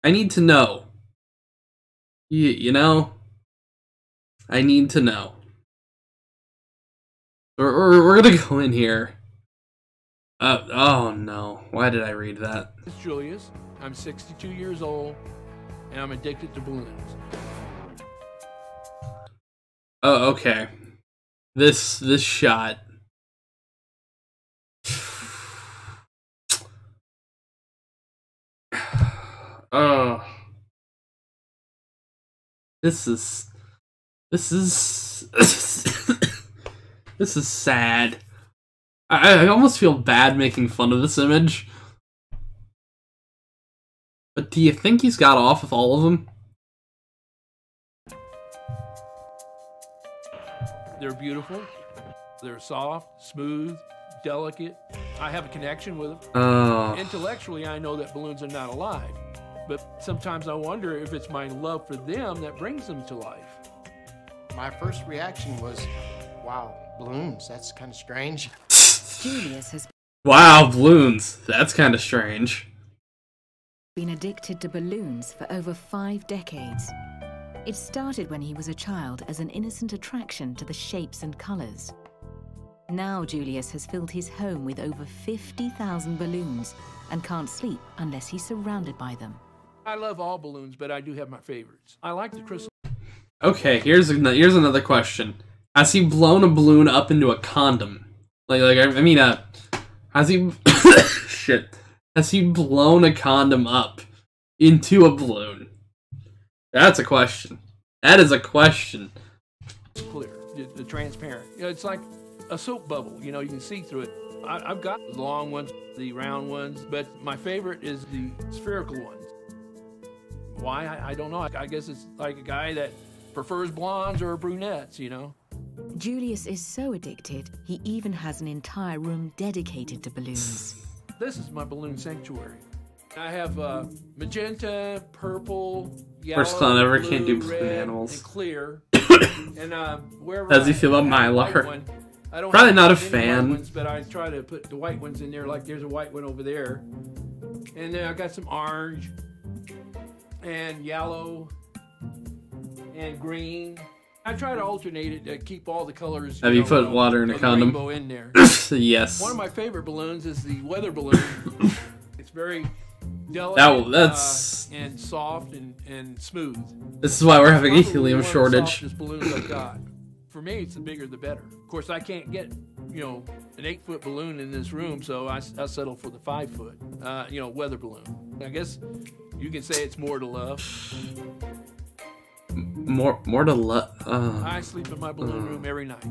I need to know. You know? I need to know. We're gonna go in here. Oh no. Why did I read that? It's Julius. I'm 62 years old, and I'm addicted to balloons. Oh, okay. This shot. Oh. This is this is sad. I almost feel bad making fun of this image. But do you think he's got off with all of them? They're beautiful. They're soft, smooth, delicate. I have a connection with them. Oh. Intellectually, I know that balloons are not alive. But sometimes I wonder if it's my love for them that brings them to life. My first reaction was, wow, balloons, that's kind of strange. Julius has Wow, balloons. That's kind of strange. Been addicted to balloons for over 5 decades. It started when he was a child as an innocent attraction to the shapes and colors. Now Julius has filled his home with over 50,000 balloons and can't sleep unless he's surrounded by them. I love all balloons, but I do have my favorites. I like the crystal. Okay, here's another question. Has he blown a balloon up into a condom? Has he... Shit. Has he blown a condom up into a balloon? That's a question. That is a question. It's clear. The transparent. You know, it's like a soap bubble. You know, you can see through it. I've got the long ones, the round ones, but my favorite is the spherical ones. Why? I don't know. I guess it's like a guy that prefers blondes or brunettes, you know? Julius is so addicted, he even has an entire room dedicated to balloons. This is my balloon sanctuary. I have magenta, purple, yellow, First clown ever, blue, can't do balloon red, animals. and clear. And wherever How does he feel about Mylar? Probably not a fan. Ones, but I try to put the white ones in there, like there's a white one over there. And then I got some orange and yellow and green. I try to alternate it to keep all the colors. Have you put water in a condom? In there. Yes. One of my favorite balloons is the weather balloon. It's very delicate and soft and smooth. This is why we're having a helium shortage. Softest balloons I've got. For me, it's the bigger the better. Of course, I can't get, you know, an 8-foot balloon in this room, so I settle for the 5-foot, weather balloon. I guess you can say it's more to love. More to love. I sleep in my balloon room every night.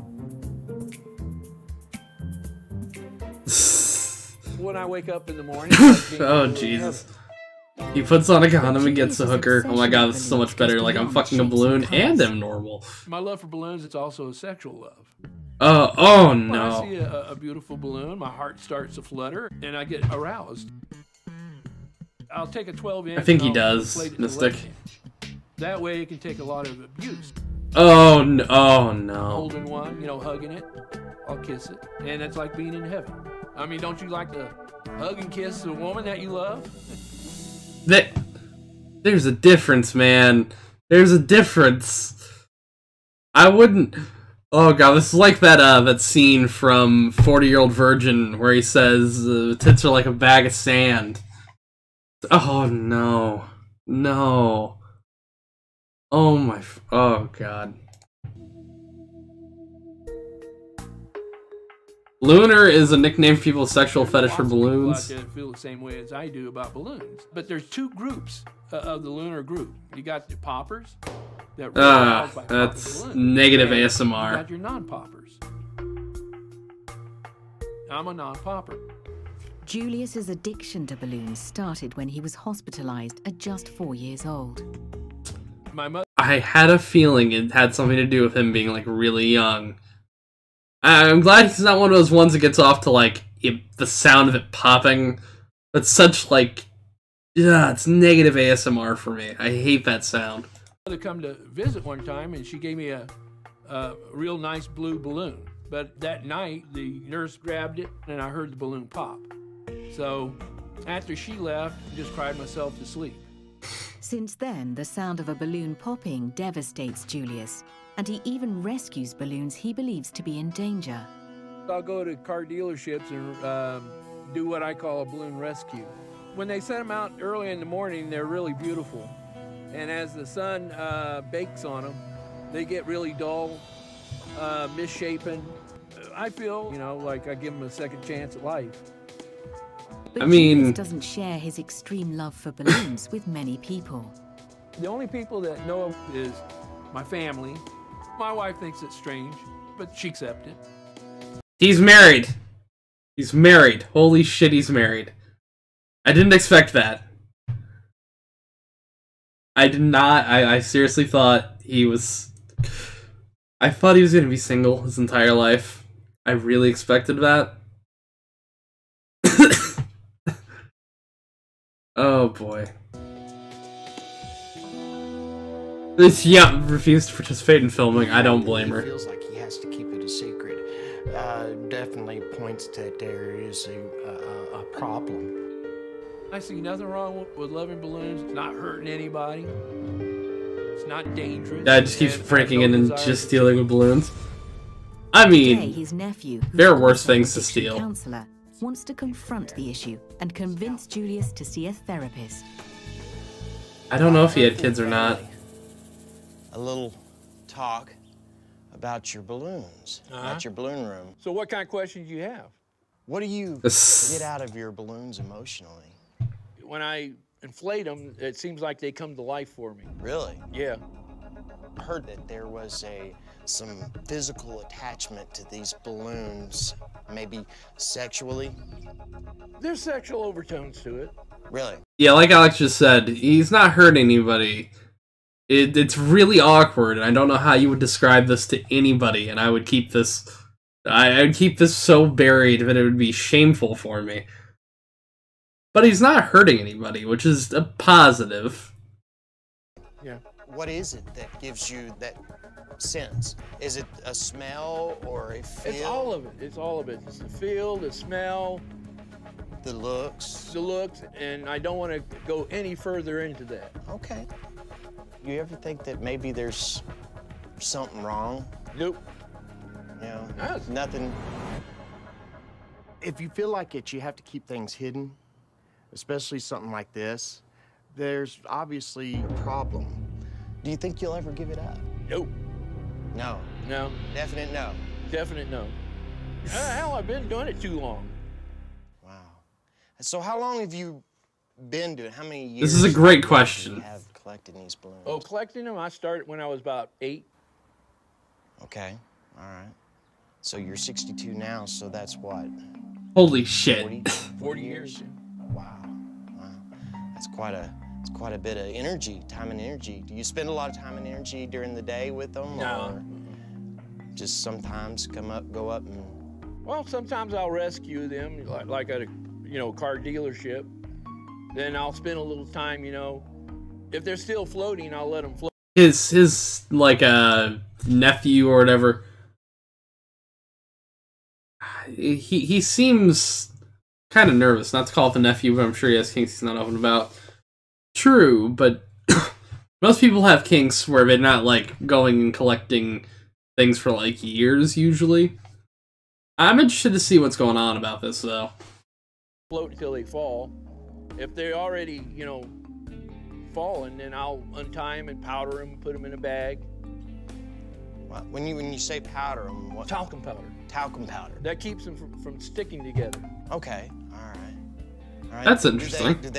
When I wake up in the morning. Oh Jesus! He puts on a condom and gets a hooker. Oh my God, this is so much better. Like I'm fucking a balloon and I'm normal. My love for balloons, it's also a sexual love. Oh no! When I see a beautiful balloon, my heart starts to flutter and I get aroused. I'll take a 12-inch. I think he does, Mystic. That way it can take a lot of abuse. Oh no! Oh no! Holding one, hugging it, I'll kiss it, and it's like being in heaven. I mean, don't you like to hug and kiss a woman that you love? There's a difference, man. There's a difference. I wouldn't. Oh God, this is like that scene from 40-Year-Old Virgin where he says tits are like a bag of sand. Oh no, no. Oh God. Lunar is a nickname for people with sexual fetish for balloons. People feel the same way as I do about balloons. But there's two groups of the lunar group. You got the poppers. That's negative ASMR. You got your non-poppers. I'm a non-popper. Julius's addiction to balloons started when he was hospitalized at just 4 years old. I had a feeling it had something to do with him being like really young. I'm glad he's not one of those ones that gets off to like the sound of it popping. That's such like, it's negative ASMR for me. I hate that sound. My mother come to visit one time and she gave me a real nice blue balloon. But that night the nurse grabbed it and I heard the balloon pop. So after she left, I just cried myself to sleep. Since then, the sound of a balloon popping devastates Julius, and he even rescues balloons he believes to be in danger. I'll go to car dealerships and do what I call a balloon rescue. When they set them out early in the morning, they're really beautiful. And as the sun bakes on them, they get really dull, misshapen. I feel, like I give them a second chance at life. But Julius doesn't share his extreme love for balloons with many people. The only people that know him is my family. My wife thinks it's strange, but she accepts it. He's married. He's married. Holy shit, he's married. I didn't expect that. I did not. I seriously thought he was... I thought he was going to be single his entire life. I really expected that. Oh boy. Yeah, refused to participate in filming. I don't blame her. Feels like he has to keep it a secret. Definitely points that there is a problem. I see nothing wrong with loving balloons. It's not hurting anybody. It's not dangerous. Yeah, just keeps breaking in and just stealing with balloons. I mean, Today, his nephew, there are worse things to steal. Counselor wants to confront the issue and convince Julius to see a therapist. I don't know if he had kids or not. A little talk about your balloons, about your balloon room. So what kind of questions do you have? What do you get out of your balloons emotionally? When I inflate them, it seems like they come to life for me. Really? Yeah. I heard that there was some physical attachment to these balloons, maybe sexually. There's sexual overtones to it. Really? Yeah, like Alex just said, he's not hurting anybody. It's really awkward, and I don't know how you would describe this to anybody, and I would keep this... I would keep this so buried that it would be shameful for me. But he's not hurting anybody, which is a positive. Yeah. What is it that gives you that sense? Is it a smell or a feel? It's all of it. It's all of it. It's the feel, the smell, the looks. The looks, and I don't want to go any further into that. Okay. You ever think that maybe there's something wrong? Nope. You know, nothing. If you feel like it, you have to keep things hidden, especially something like this, there's obviously a problem. Do you think you'll ever give it up? Nope. No. No. Definite no. Definite no. Hell, I've been doing it too long. Wow. So how long have you been doing it? How many years? This is a great question. You have collected these balloons? Oh, collecting them, I started when I was about 8. Okay. All right. So you're 62 now, so that's what? Holy shit. 40 years. Wow. Wow. That's quite a bit of energy, time and energy. Do you spend a lot of time and energy during the day with them? No. Or just sometimes go up and... Well, sometimes I'll rescue them, like at a, car dealership. Then I'll spend a little time, if they're still floating, I'll let them float. His like, nephew or whatever, he seems kind of nervous. Not to call it the nephew, but I'm sure he has kinks he's not open about. True, but most people have kinks where they're not, like, going and collecting things for, like, years, usually. I'm interested to see what's going on about this, though. Float until they fall. If they're already, falling, then I'll untie them and powder them, put them in a bag. When you say powder them, what? Talcum powder. Talcum powder. That keeps them from sticking together. Okay, all right. That's interesting. Do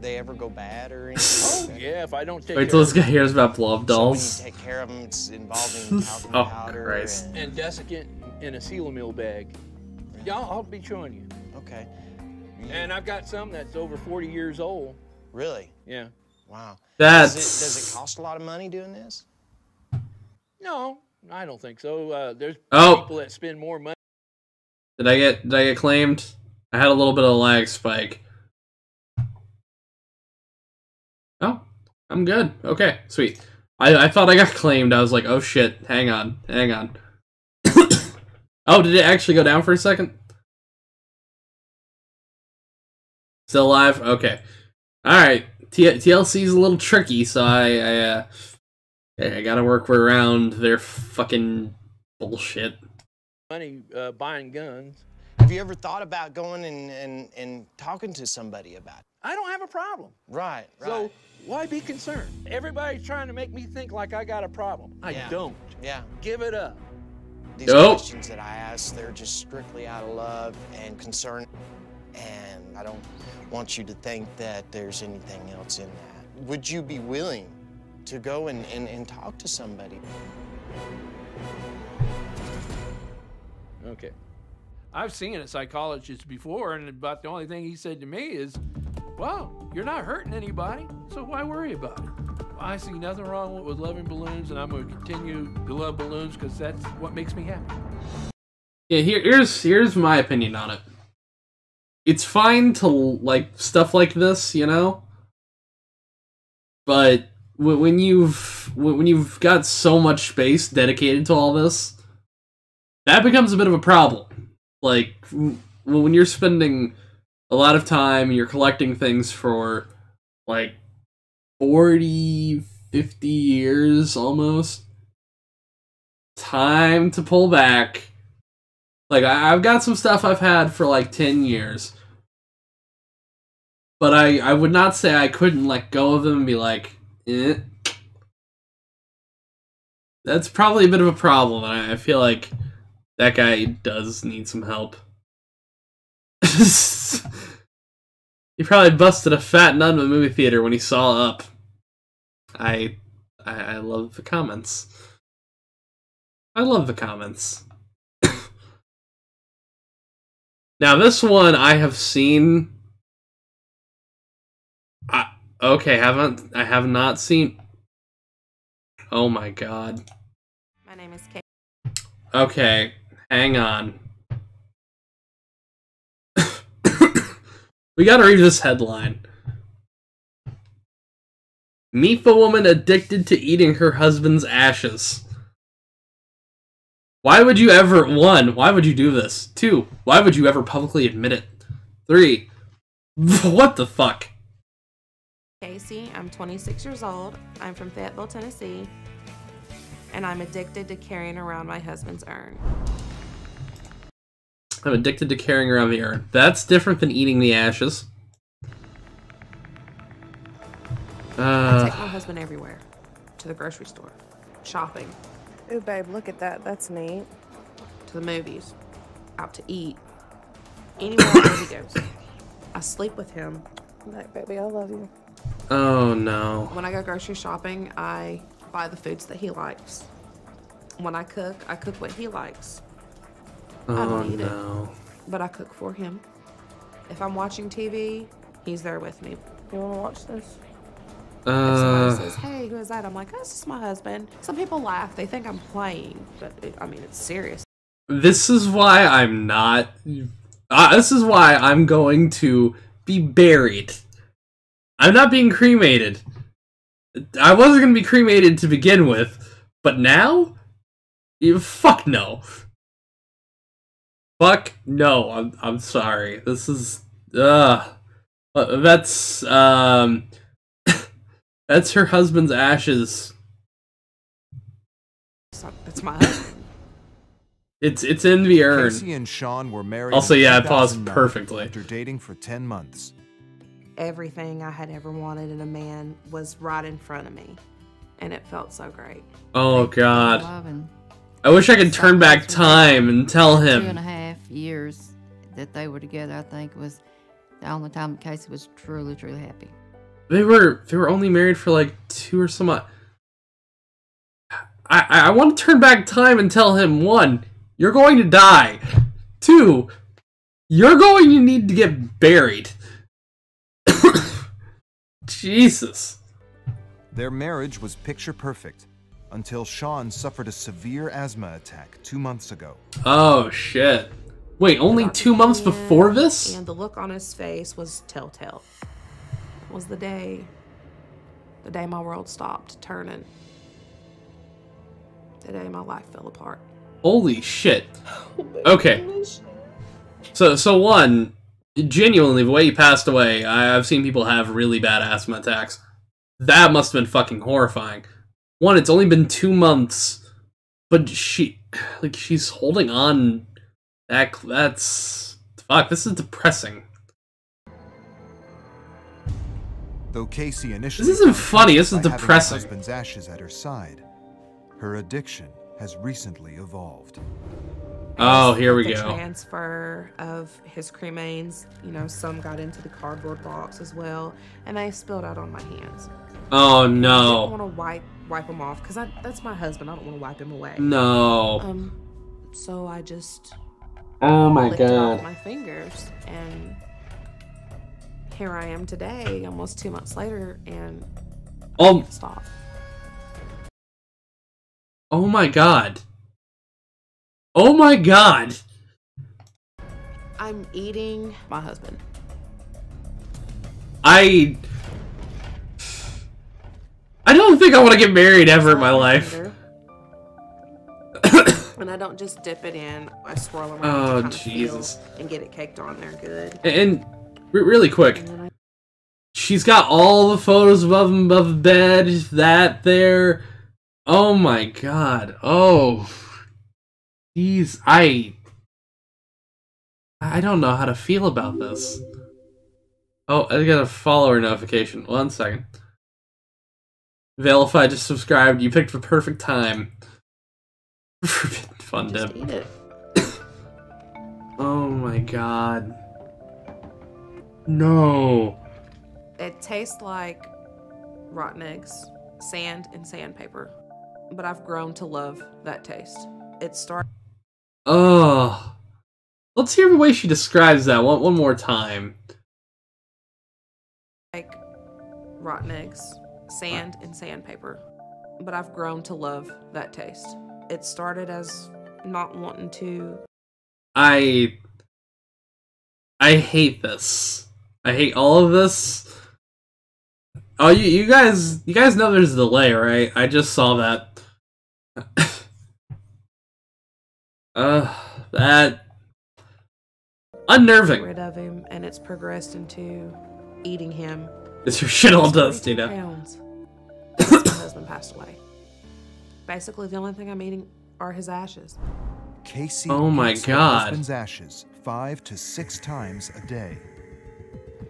they ever go bad or anything? Oh, yeah, if I don't take care Wait till this guy hears about blow-up dolls. So when you take care of them, it's involving talcum powder Christ. and desiccant in a Sealamil bag. Yeah, I'll be showing you. Okay. And I've got some that's over 40 years old. Really? Yeah. Wow. That's... Does it cost a lot of money doing this? No, I don't think so. There's people that spend more money. Did I get claimed? I had a little bit of a lag spike. Oh, I'm good. Okay, sweet. I thought I got claimed. I was like, oh shit, hang on. Oh, did it actually go down for a second? Still alive? Okay. Alright, TLC's a little tricky, so I gotta work around their fucking bullshit. Money buying guns. Have you ever thought about going and talking to somebody about it? I don't have a problem. Right. So why be concerned? Everybody's trying to make me think like I got a problem. I don't. Yeah. Give it up. These questions that I ask, they're just strictly out of love and concern. And I don't want you to think that there's anything else in that. Would you be willing to go and talk to somebody? Okay. I've seen a psychologist before, and about the only thing he said to me is, well, you're not hurting anybody, so why worry about it? I see nothing wrong with loving balloons, and I'm going to continue to love balloons because that's what makes me happy. Yeah, here's my opinion on it. It's fine to like stuff like this, but when you've got so much space dedicated to all this, that becomes a bit of a problem. Like when you're spending a lot of time, you're collecting things for like 40, 50 years almost. Time to pull back. Like, I've got some stuff I've had for like 10 years. But I would not say I couldn't let go of them and be like, eh. that's probably a bit of a problem, and I feel like that guy does need some help. He probably busted a fat nut in the movie theater when he saw Up. I love the comments. I love the comments. Now this one I have seen. Okay, I have not seen. Oh my god. My name is Kate. Okay, hang on. We gotta read this headline. Meet the woman addicted to eating her husband's ashes. Why would you ever... 1. Why would you do this? 2. Why would you ever publicly admit it? 3. What the fuck? Casey, I'm 26 years old. I'm from Fayetteville, Tennessee. And I'm addicted to carrying around my husband's urn. I'm addicted to carrying around the urn. That's different than eating the ashes. I take my husband everywhere. To the grocery store. Shopping. Ooh, babe, look at that. That's neat. To the movies. Out to eat. Anywhere where he goes. I sleep with him. Night, baby, I love you. Oh, no. When I go grocery shopping, I buy the foods that he likes. When I cook what he likes. I don't eat it, but I cook for him. If I'm watching TV, he's there with me. You want to watch this? If somebody says, hey, who is that? I'm like, oh, this is my husband. Some people laugh. They think I'm playing, but I mean, it's serious. This is why I'm not... this is why I'm going to be buried. I'm not being cremated. I wasn't going to be cremated to begin with, but now? Fuck no. Fuck no. I'm sorry. This is... That's, that's her husband's ashes. It's my husband. It's in the urn. Casey and Sean were married. Also, yeah, I paused perfectly. After dating for 10 months. Everything I had ever wanted in a man was right in front of me, and it felt so great. Oh God! I wish I could turn back time and tell him. 2.5 years that they were together, I think, was the only time Casey was truly happy. They were only married for like 2 or some. I want to turn back time and tell him, 1, you're going to die. 2, you're going to need to get buried. Jesus. Their marriage was picture perfect until Sean suffered a severe asthma attack 2 months ago. Oh shit. Wait, only 2 months before this? And the look on his face was telltale. It was the day my world stopped turning. The day my life fell apart. Holy shit. Okay. So 1, genuinely, the way he passed away, I've seen people have really bad asthma attacks. That must have been fucking horrifying. 1, it's only been 2 months, but she's holding on. That's fuck. This is depressing. Though Casey initially this isn't funny. This is depressing. Her husband's ashes at her side. Her addiction has recently evolved. Oh, here we the go. Transfer of his cremains, some got into the cardboard box as well, and they spilled out on my hands. Oh no! I didn't want to wipe them off because that's my husband. I don't want to wipe him away. No. So I just. Oh my licked it God. off my fingers, and here I am today, almost 2 months later, and I can't stop. Oh my God. Oh my God. I'm eating my husband. I don't think I want to get married ever in my life. And I don't just dip it in. I swirl around Oh, to kind of Jesus. feel and get it caked on there good. And really quick, she's got all the photos above the bed, that there. Oh my God. Oh. Jeez, I don't know how to feel about this. Oh, I got a follower notification. 1 second. Valify just subscribed. You picked the perfect time. Forbidden Fun Just Dip. eat it. Oh my god. No. It tastes like rotten eggs, sand, and sandpaper. But I've grown to love that taste. It started. Oh. Let's hear the way she describes that one more time. Like rotten eggs, sand, and sandpaper. But I've grown to love that taste. It started as not wanting to. I hate this. I hate all of this. Oh, you guys know there's a delay, right? I just saw that. That unnerving. Rid of him, and it's progressed into eating him. It's your shit all dusty now. Pounds. Since my husband passed away. Basically, the only thing I'm eating are his ashes. Casey oh my eats her god. husband's ashes 5 to 6 times a day.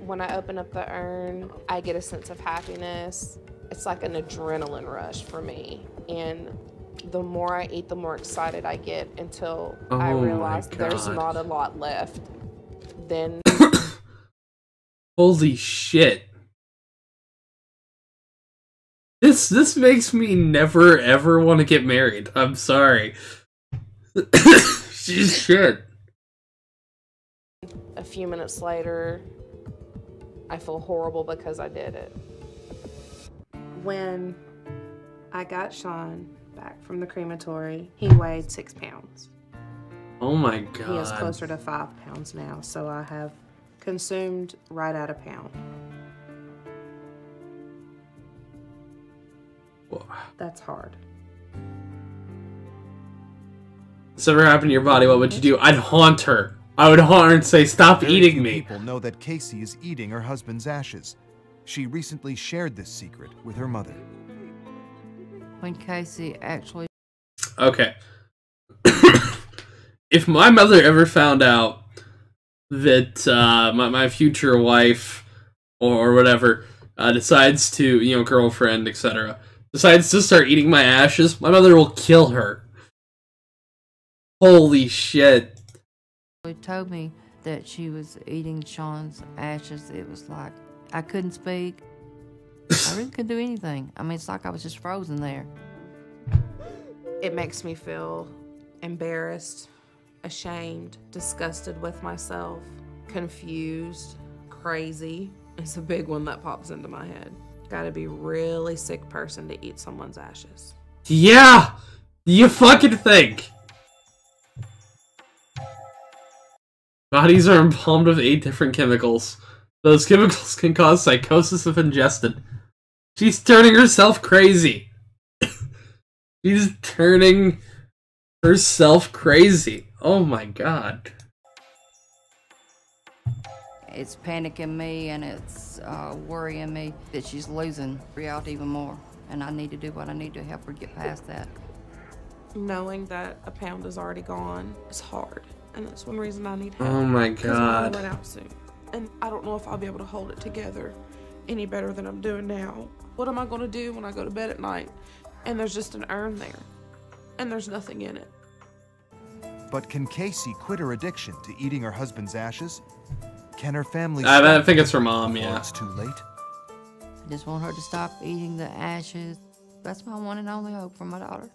When I open up the urn, I get a sense of happiness. It's like an adrenaline rush for me. And the more I eat, the more excited I get until I realize there's not a lot left. Then. Holy shit. This makes me never ever want to get married. I'm sorry. She's shit. A few minutes later, I feel horrible because I did it. When I got Sean back from the crematory, he weighed 6 pounds. Oh my god. He is closer to 5 pounds now, so I have consumed right at a pound. That's hard. If this ever happened to your body, what would you do? I'd haunt her. I would haunt her and say, stop eating me. People know that Casey is eating her husband's ashes. She recently shared this secret with her mother. When Casey actually... Okay. If my mother ever found out that my future wife or whatever decides to, girlfriend, etc., decides to start eating my ashes, my mother will kill her. Holy shit. She told me that she was eating Sean's ashes. It was like, I couldn't speak. I really couldn't do anything. I mean, it's like I was just frozen there. It makes me feel embarrassed, ashamed, disgusted with myself, confused, crazy. It's a big one that pops into my head. Gotta be a really sick person to eat someone's ashes. Yeah! You fucking think! Bodies are embalmed with 8 different chemicals. Those chemicals can cause psychosis if ingested. She's turning herself crazy. She's turning herself crazy. Oh my god. It's panicking me and it's worrying me that she's losing reality even more. And I need to do what I need to help her get past that. Knowing that a pound is already gone is hard. And that's one reason I need help. Oh my because I'm gonna god. run out soon. And I don't know if I'll be able to hold it together any better than I'm doing now. What am I gonna do when I go to bed at night and there's just an urn there and there's nothing in it? But can Casey quit her addiction to eating her husband's ashes? Can her family... I think it's her mom, yeah. It's too late. I just want her to stop eating the ashes. That's my one and only hope for my daughter.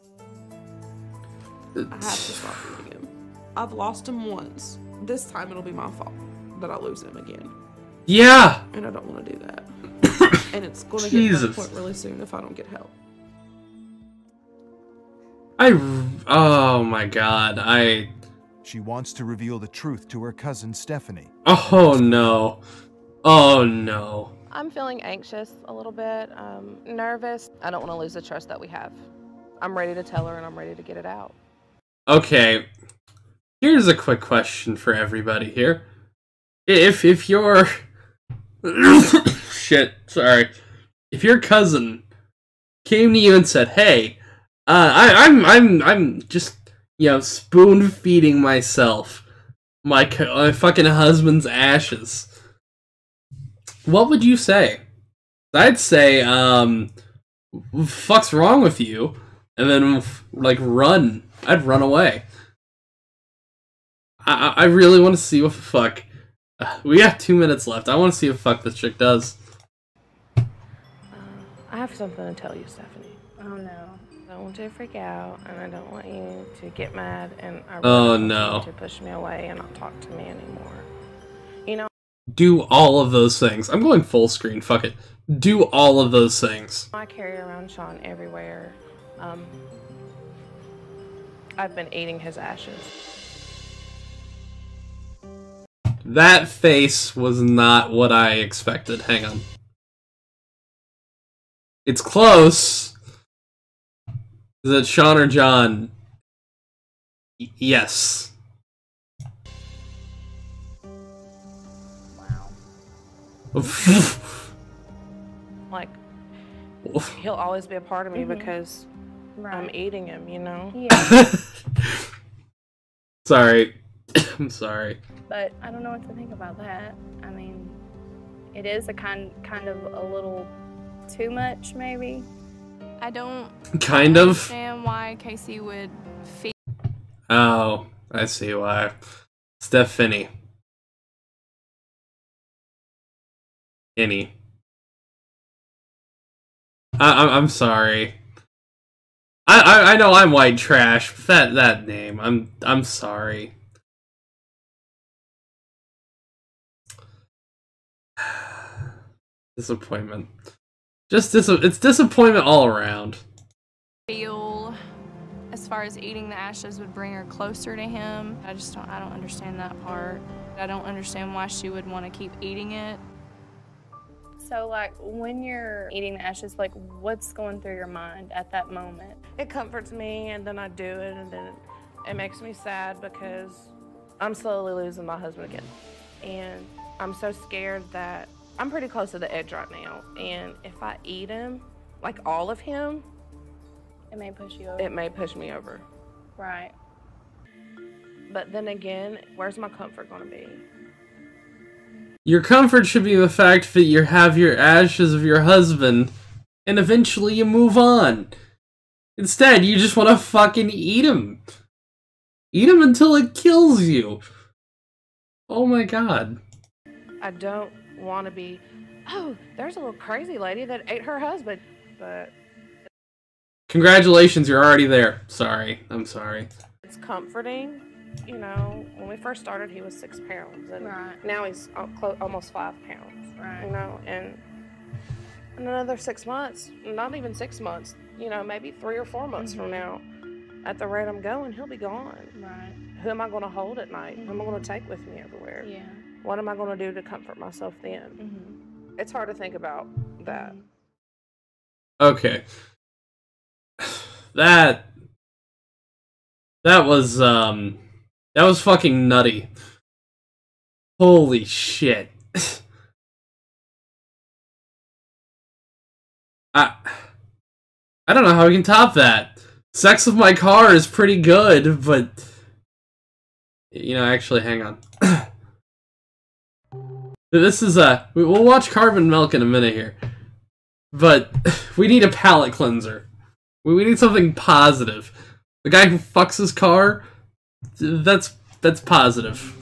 I have to stop eating him. I've lost him once. This time it'll be my fault that I lose him again. Yeah! And I don't want to do that. And it's going to get to that point really soon if I don't get help. Oh my god, She wants to reveal the truth to her cousin Stephanie. Oh no. Oh no. I'm feeling anxious a little bit, nervous. I don't want to lose the trust that we have. I'm ready to tell her and I'm ready to get it out. Okay. Here's a quick question for everybody here. If your shit, sorry. If your cousin came to you and said, "Hey, I'm just, spoon feeding myself my fucking husband's ashes," what would you say? I'd say, "Fuck's wrong with you?" and then like run. I'd run away. I really want to see what the fuck. We got 2 minutes left. I want to see what the fuck this chick does. I have something to tell you, Stephanie. Oh no. I don't want you to freak out, and I don't want you to get mad, and I really don't want you to push me away and not talk to me anymore. You know, do all of those things. I'm going full screen. Fuck it. Do all of those things. I carry around Sean everywhere. I've been eating his ashes. That face was not what I expected. Hang on. It's close. Is it Sean or John? Yes. Wow. Like, he'll always be a part of me because I'm eating him, you know? Yeah. Sorry. I'm sorry. But I don't know what to think about that. I mean, it is a kind of a little too much, maybe. I don't understand why Casey would feel. Oh, I see why. Stephanie. Any. I'm sorry. I know I'm white trash. That name. I'm sorry. Disappointment. Just it's disappointment all around. Feel as far as eating the ashes would bring her closer to him. I don't understand that part. I don't understand why she would want to keep eating it. So, like, when you're eating the ashes, like, what's going through your mind at that moment? It comforts me, and then I do it, and then it makes me sad because I'm slowly losing my husband again. And I'm so scared that I'm pretty close to the edge right now. And if I eat him, like all of him, it may push you over. It may push me over. Right. But then again, where's my comfort going to be? Your comfort should be the fact that you have your ashes of your husband, and eventually you move on. Instead, you just want to fucking eat him. Eat him until it kills you. Oh my god. I don't want to be, oh, there's a little crazy lady that ate her husband. But congratulations, you're already there. Sorry. I'm sorry. It's comforting. You know, when we first started, he was 6 pounds, and now he's almost 5 pounds. Right. You know, and in another 6 months, not even 6 months, you know, maybe 3 or 4 months from now, at the rate I'm going, he'll be gone. Right. Who am I going to hold at night? Who am I going to take with me everywhere? Yeah. What am I going to do to comfort myself then? It's hard to think about that. Okay. That was fucking nutty. Holy shit. I don't know how we can top that. Sex with my car is pretty good, but you know, actually, hang on. This is we'll watch Carbon Milk in a minute here, but we need a palate cleanser. We need something positive. The guy who fucks his car, that's positive.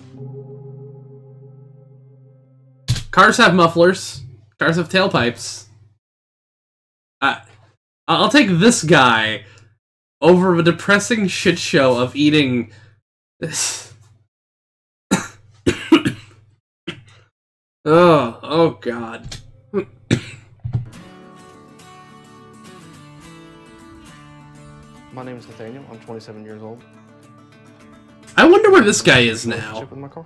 Cars have mufflers. Cars have tailpipes. I'll take this guy over the depressing shit show of eating this. Oh god. My name is Nathaniel. I'm 27 years old. I wonder where this guy is now. With my car.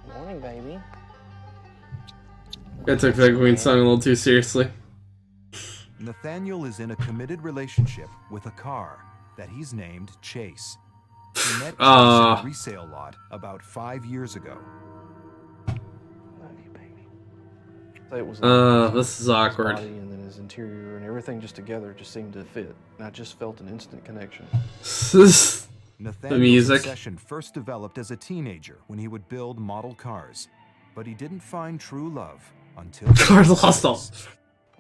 Morning, baby. I took that Queen song a little too seriously. Nathaniel is in a committed relationship with a car that he's named Chase. He met Chase at a resale lot about 5 years ago. Love you, baby. It was this is awkward. His body and then his interior and everything just together just seemed to fit. And I just felt an instant connection. Nathaniel's obsession first developed as a teenager when he would build model cars, but he didn't find true love until Cars lost all.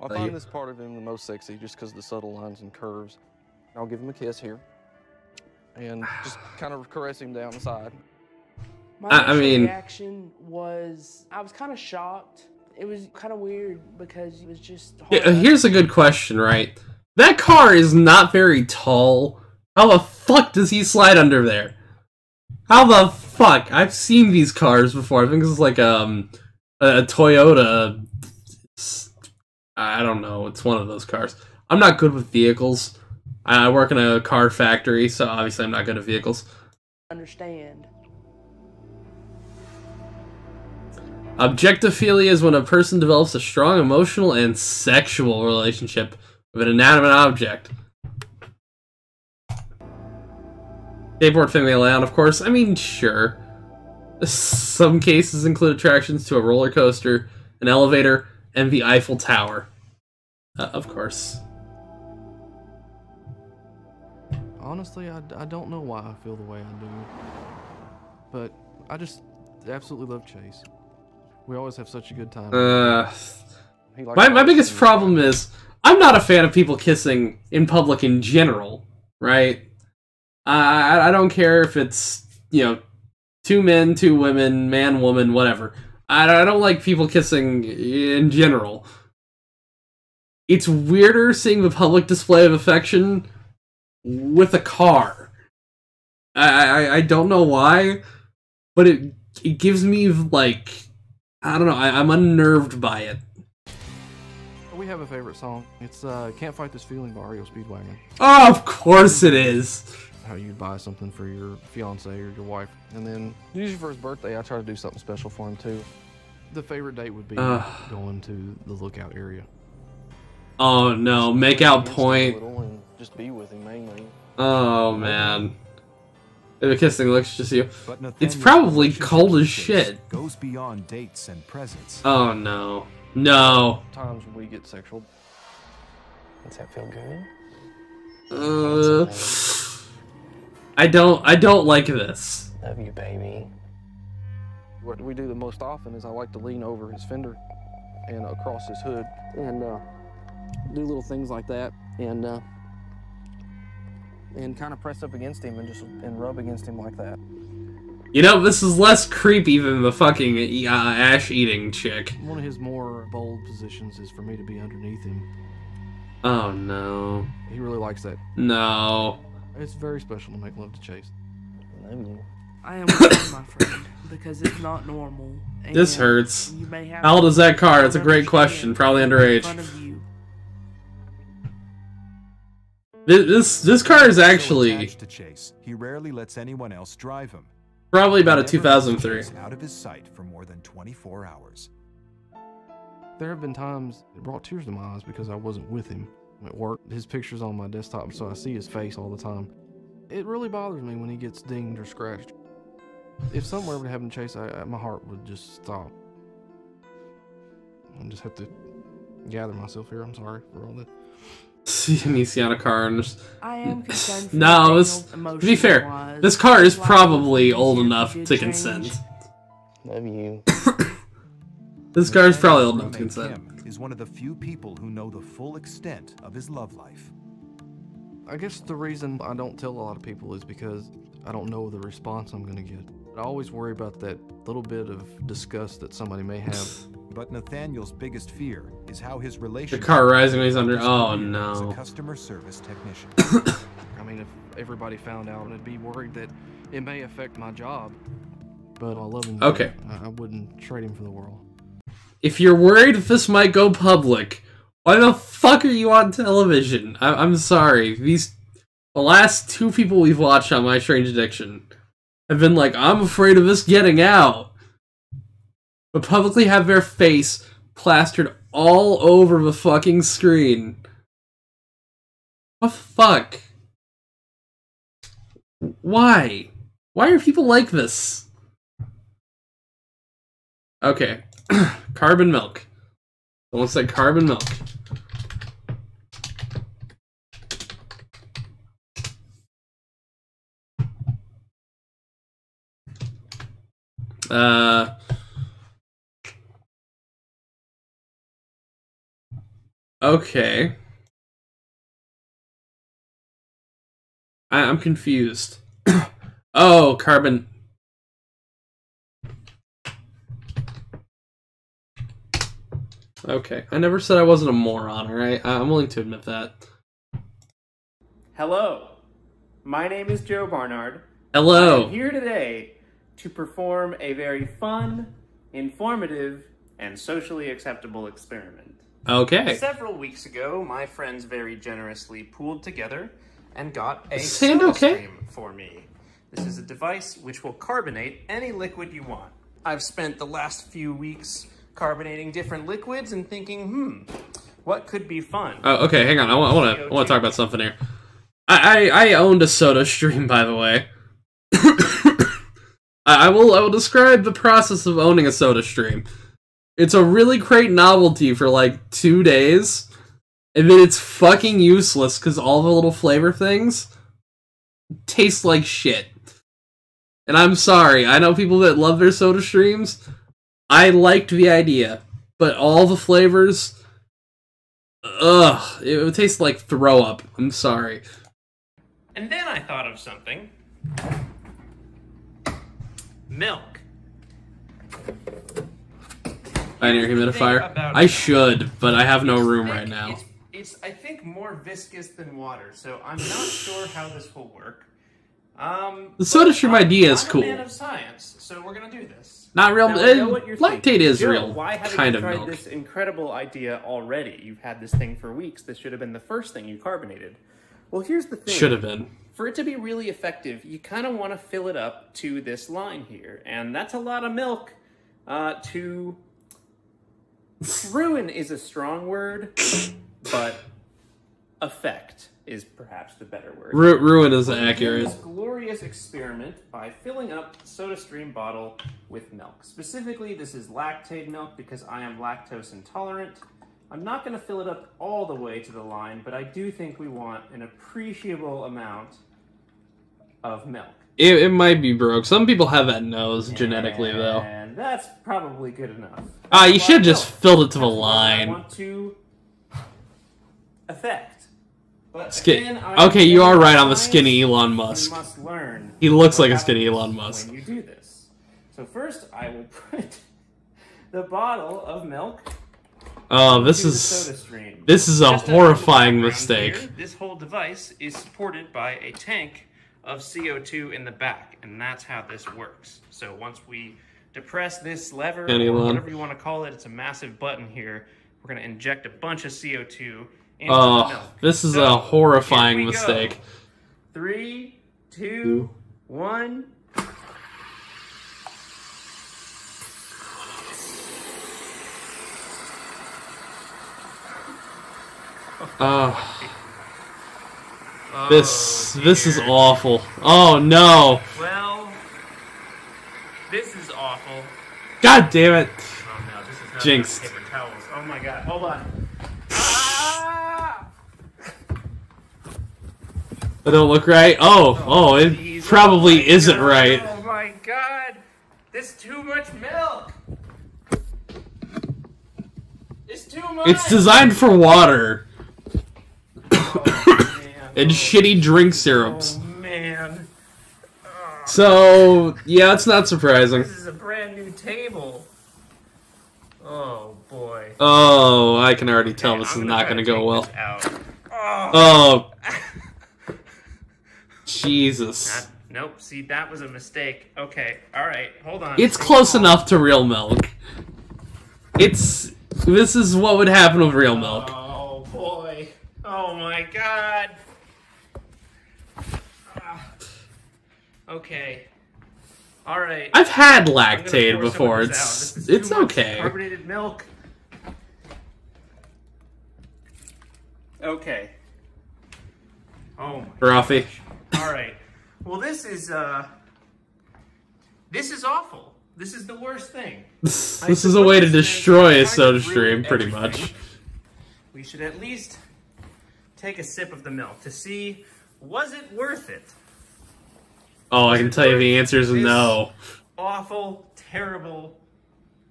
I find this part of him the most sexy just because of the subtle lines and curves. I'll give him a kiss here. And just kind of caress him down the side. My reaction was, I was kind of shocked. It was kind of weird because it was just hard. Here's a good question, right? That car is not very tall. How the fuck does he slide under there? How the fuck? I've seen these cars before. I think this is like a Toyota. I don't know. It's one of those cars. I'm not good with vehicles. I work in a car factory, so obviously I'm not good at vehicles. Understand. Objectophilia is when a person develops a strong emotional and sexual relationship with an inanimate object. Skateboard female on, of course. I mean, sure. Some cases include attractions to a roller coaster, an elevator, and the Eiffel Tower. Of course. Honestly, I don't know why I feel the way I do. But I just absolutely love Chase. We always have such a good time. My biggest problem is, I'm not a fan of people kissing in public in general, right? I don't care if it's, you know, 2 men, 2 women, man, woman, whatever. I don't like people kissing in general. It's weirder seeing the public display of affection with a car. I don't know why, but it gives me, like, I don't know, I'm unnerved by it. We have a favorite song. It's Can't Fight This Feeling by REO Speedwagon. Oh, of course it is! How you buy something for your fiance or your wife. And then, usually for his birthday, I try to do something special for him too. The favorite date would be going to the Lookout area. Oh no, Makeout Point. And just be with him mainly. Oh man. The kissing looks just you. It's probably cold as shit. Goes beyond dates and presents. Oh no. No. Times when we get sexual. Does that feel good? I don't like this. Love you, baby. What we do the most often is I like to lean over his fender and across his hood and do little things like that and kind of press up against him and rub against him like that. You know, this is less creepy than the fucking ash-eating chick. One of his more bold positions is for me to be underneath him. Oh no. He really likes that. No. It's very special to make love to Chase. I love you. I am with you, my friend, because it's not normal. This hurts. How old is that car? It's a great question. Probably underage. This car is actually to Chase. He rarely lets anyone else drive him. Probably about a 2003. Out of his sight for more than 24 hours. There have been times it brought tears to my eyes because I wasn't with him at work. His picture's on my desktop, so I see his face all the time. It really bothers me when he gets dinged or scratched. If something were ever to happen to Chase, my heart would just stop. I just have to gather myself here. I'm sorry for all that. Me see on a car and just... I am concerned for no, to be fair, this car is probably old enough to consent. Love you. This car is probably old enough to consent. Is one of the few people who know the full extent of his love life. I guess the reason I don't tell a lot of people is because I don't know the response I'm going to get. I always worry about that little bit of disgust that somebody may have. But Nathaniel's biggest fear is how his relationship... The car rising when he's under... Oh, no. As a customer service technician. I mean, if everybody found out, I'd be worried that it may affect my job. But I love him. Okay. I wouldn't trade him for the world. If you're worried if this might go public, why the fuck are you on television? I'm sorry. The last 2 people we've watched on My Strange Addiction have been like, I'm afraid of this getting out. But publicly have their face plastered all over the fucking screen. What the fuck? Why? Why are people like this? Okay. Carbon milk. Someone said carbon milk. Okay. I'm confused. Oh, carbon. Okay. I never said I wasn't a moron, alright? I'm willing to admit that. Hello. My name is Joe Barnard. Hello. I'm here today to perform a very fun, informative, and socially acceptable experiment. Okay. Several weeks ago, my friends very generously pooled together and got a SodaStream for me. This is a device which will carbonate any liquid you want. I've spent the last few weeks carbonating different liquids and thinking, what could be fun? Oh, okay, hang on. I want to talk about something here. I owned a SodaStream, by the way. I will describe the process of owning a SodaStream. It's a really great novelty for like 2 days, and then it's fucking useless because all the little flavor things taste like shit. And I'm sorry, I know people that love their SodaStreams. I liked the idea, but all the flavors, it would taste like throw up. I'm sorry. And then I thought of something. Milk. I need a humidifier. I should, but I have no room right now. It's I think, more viscous than water, so I'm not sure how this will work. The SodaStream idea is cool. I'm a man of science, so we're gonna do this. Not real. Now, I know what you're lactate thinking. is Joe, real why haven't kind you of tried milk. this incredible idea already? You've had this thing for weeks. This should have been the first thing you carbonated. Well, here's the thing. Should have been. For it to be really effective, you kind of want to fill it up to this line here, and that's a lot of milk to ruin is a strong word, but effect is perhaps the better word. Ruin is We're gonna do accurate. this glorious experiment by filling up the SodaStream bottle with milk. Specifically, this is lactate milk because I am lactose intolerant. I'm not going to fill it up all the way to the line, but I do think we want an appreciable amount of milk. It might be broke. Some people have that nose genetically, though. And that's probably good enough. You should have just filled it to the I line. want to affect. But Skin. again, I Okay, you are right on the science, skinny Elon you Musk. must learn He looks what like a skinny happens Elon Musk. when you do this. So first, I will put the bottle of milk. Oh, this into the is SodaStream. this is a Just horrifying background mistake. here, this whole device is supported by a tank of CO2 in the back, and that's how this works. So once we depress this lever, Skinny or Elon. whatever you want to call it, it's a massive button here. We're going to inject a bunch of CO2 into the milk. This is So, a horrifying here we mistake. go. 3, 2, 1. This is awful. Oh no. Well, this is awful. God damn it. Oh no, this is not Jinxed. paper towels. Oh my god, hold on. That don't look right. Oh, it Jeez, probably oh my isn't God, right. Oh my god, this is too much milk. It's too much. It's designed for water. And shitty drink syrups. Oh man. So, yeah, it's not surprising. This is a brand new table. Oh boy. Oh, I can already tell this is not going to go well. Oh. Jesus. Nope, see, that was a mistake. Okay, alright, hold on. It's close enough to real milk. This is what would happen with real milk. Oh boy. Oh my god. Okay. Alright. I've had I'm gonna lactate pour some of before. this out. This is It's too much okay. Carbonated milk. Okay. Oh my Rafi. Alright. Well, this is awful. This is the worst thing. This is a way to destroy a SodaStream, pretty everything. much. We should at least take a sip of the milk to see, was it worth it? Oh, I can tell you the answer is no. Awful, terrible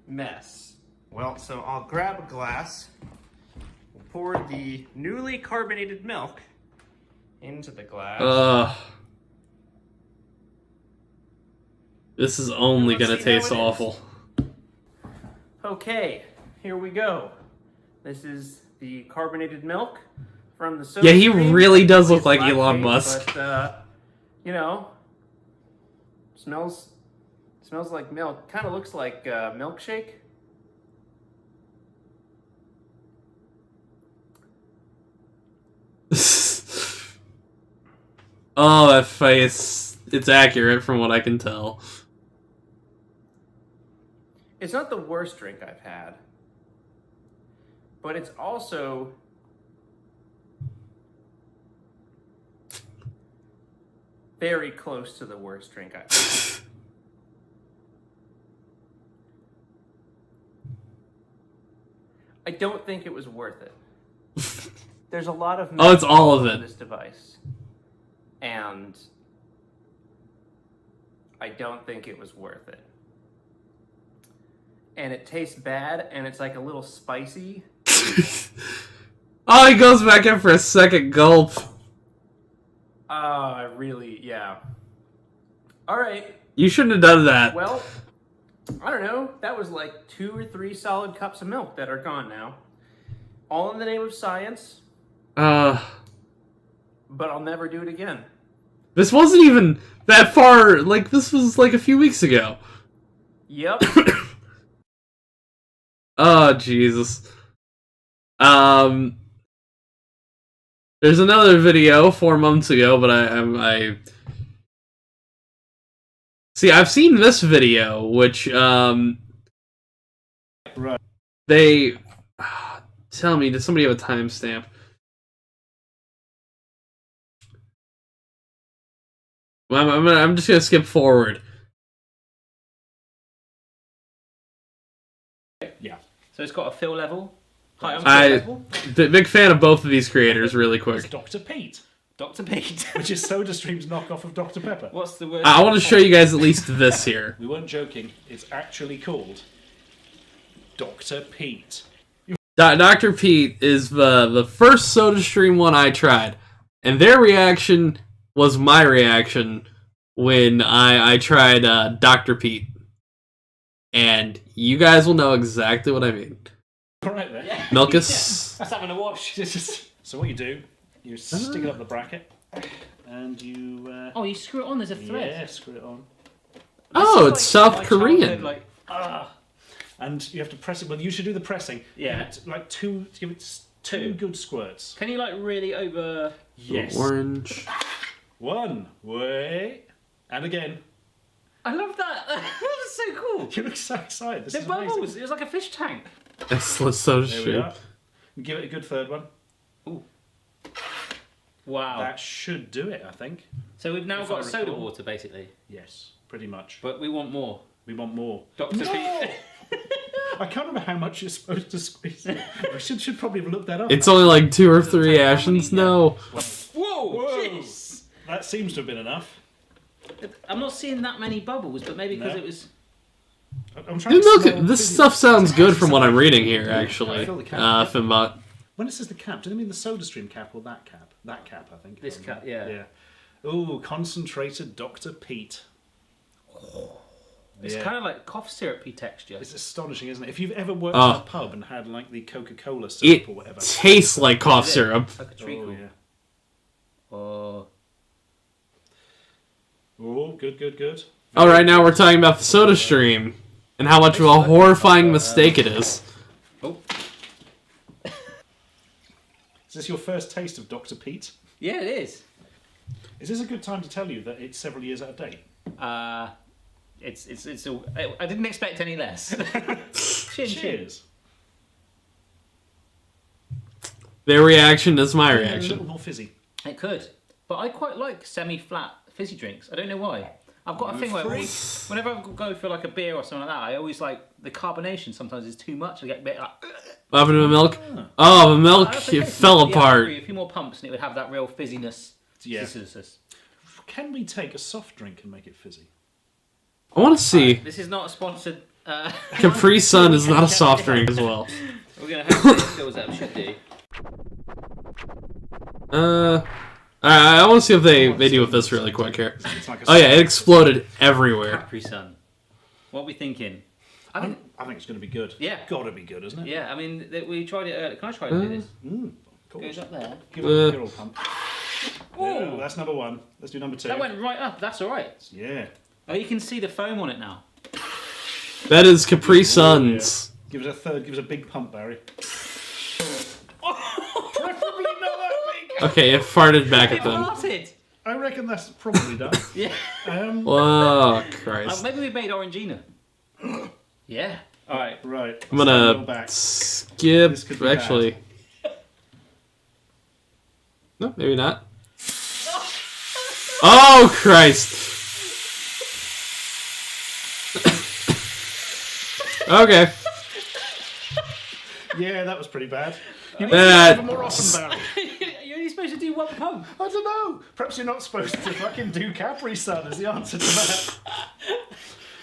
mess. Well, so I'll grab a glass, we'll pour the newly carbonated milk into the glass. This is only gonna taste awful. Okay, here we go. This is the carbonated milk from the soda Yeah, he stream. really does look like It's Elon lactate, Musk. But, you know, smells like milk. Kind of looks like milkshake. Oh, that face. It's accurate from what I can tell. It's not the worst drink I've had, but it's also very close to the worst drink I've had. I don't think it was worth it. There's a lot of Oh, it's all of on it. this device, and I don't think it was worth it. And it tastes bad, and it's like a little spicy. Oh, he goes back in for a second gulp. Yeah. All right. You shouldn't have done that. Well, I don't know. That was like 2 or 3 solid cups of milk that are gone now. All in the name of science. But I'll never do it again. This wasn't even that far. Like, this was like a few weeks ago. Yep. Oh, Jesus. There's another video 4 months ago, but I see, I've seen this video, which, Right. they, tell me, does somebody have a timestamp? Well, I'm just gonna skip forward. Yeah. So it's got a fill level. Height on fill level. Big fan of both of these creators, really quick. It's Dr. Pete. Dr. Pete. Which is SodaStream's knockoff of Dr. Pepper. What's the word? I want to show you guys at least this here. We weren't joking. It's actually called Dr. Pete. Dr. Pete is the first SodaStream one I tried, and their reaction was my reaction when I tried Dr. Pete, and you guys will know exactly what I mean. All right then. Yeah. Milkus. That's having a wash. So what you do, you stick it up the bracket, and you... Oh, you screw it on, there's a thread. Yeah, screw it on. Oh, it's South Korean. And you have to press it. Well, you should do the pressing. Yeah. Like two, give it two good squirts. Can you like really over... Yes. Orange. One. Wait. And again. I love that. That was so cool. You look so excited. This the is bubbles. amazing. It was like a fish tank. That's There we SodaStream. are. Give it a good third one. Ooh. Wow. That should do it, I think. So we've now If got I soda recall. water, basically. Yes, pretty much. But we want more. We want more. Dr. Pete. I can't remember how much you're supposed to squeeze it. We should probably look that up. It's only like 2 or 3 actions. No. Whoa! Jeez. That seems to have been enough. I'm not seeing that many bubbles, but maybe because No. it was... I'm trying to smell This fizzy- stuff sounds good from what I'm reading here, actually. I feel the cap. Finbot. When it says the cap, do they mean the SodaStream cap or that cap? That cap, I think. This cap, yeah. Yeah. Ooh, concentrated Dr. Pete. It's kind of like cough syrupy texture. It's astonishing, isn't it? If you've ever worked Oh. in a pub and had like the Coca-Cola syrup It or whatever. tastes like cough syrup. Like a treacle. Oh, yeah. Oh. Oh, good, good, good. All right, now we're talking about the SodaStream and how much of a horrifying mistake it is. Oh. Is this your first taste of Dr. Pete? Yeah, it is. Is this a good time to tell you that it's several years out of date? It's all... I didn't expect any less. Chin, Cheers. Their reaction is my A reaction. little more fizzy. It could. But I quite like semi-flat fizzy drinks. I don't know why. I've got a thing where whenever I go for like a beer or something like that, I always like the carbonation sometimes is too much. I get a bit like... What happened to the milk? Oh, the milk That's okay. it fell Yeah, I apart. agree. A few more pumps and it would have that real fizziness. Yeah. Can we take a soft drink and make it fizzy? I want to see. This is not a sponsored... Capri Sun is not a soft drink as well. We're going to have to fill that, we should do. I want to see if they do with this really quick here. Like oh yeah, it exploded everywhere. Capri Sun. What are we thinking? I think it's going to be good. Yeah. Gotta be good, isn't it? Yeah, I mean, we tried it earlier. Can I try to do this? Goes up there. Give it a little pump. Oh, that's number 1. Let's do number 2. That went right up. That's all right. Yeah. Oh, you can see the foam on it now. That is Capri Suns. Yeah. Give us a third. Give us a big pump, Barry. Okay, it farted back at them. I reckon that's probably done. Yeah. Oh, Christ. Maybe we made Orangina. Yeah. All right. Right. I'm gonna skip. Actually, no, maybe not. Oh, Christ. Okay. Yeah, that was pretty bad. More often, Barry. You're only supposed to do one pump. I don't know. Perhaps you're not supposed to fucking do Capri Sun as the answer to that.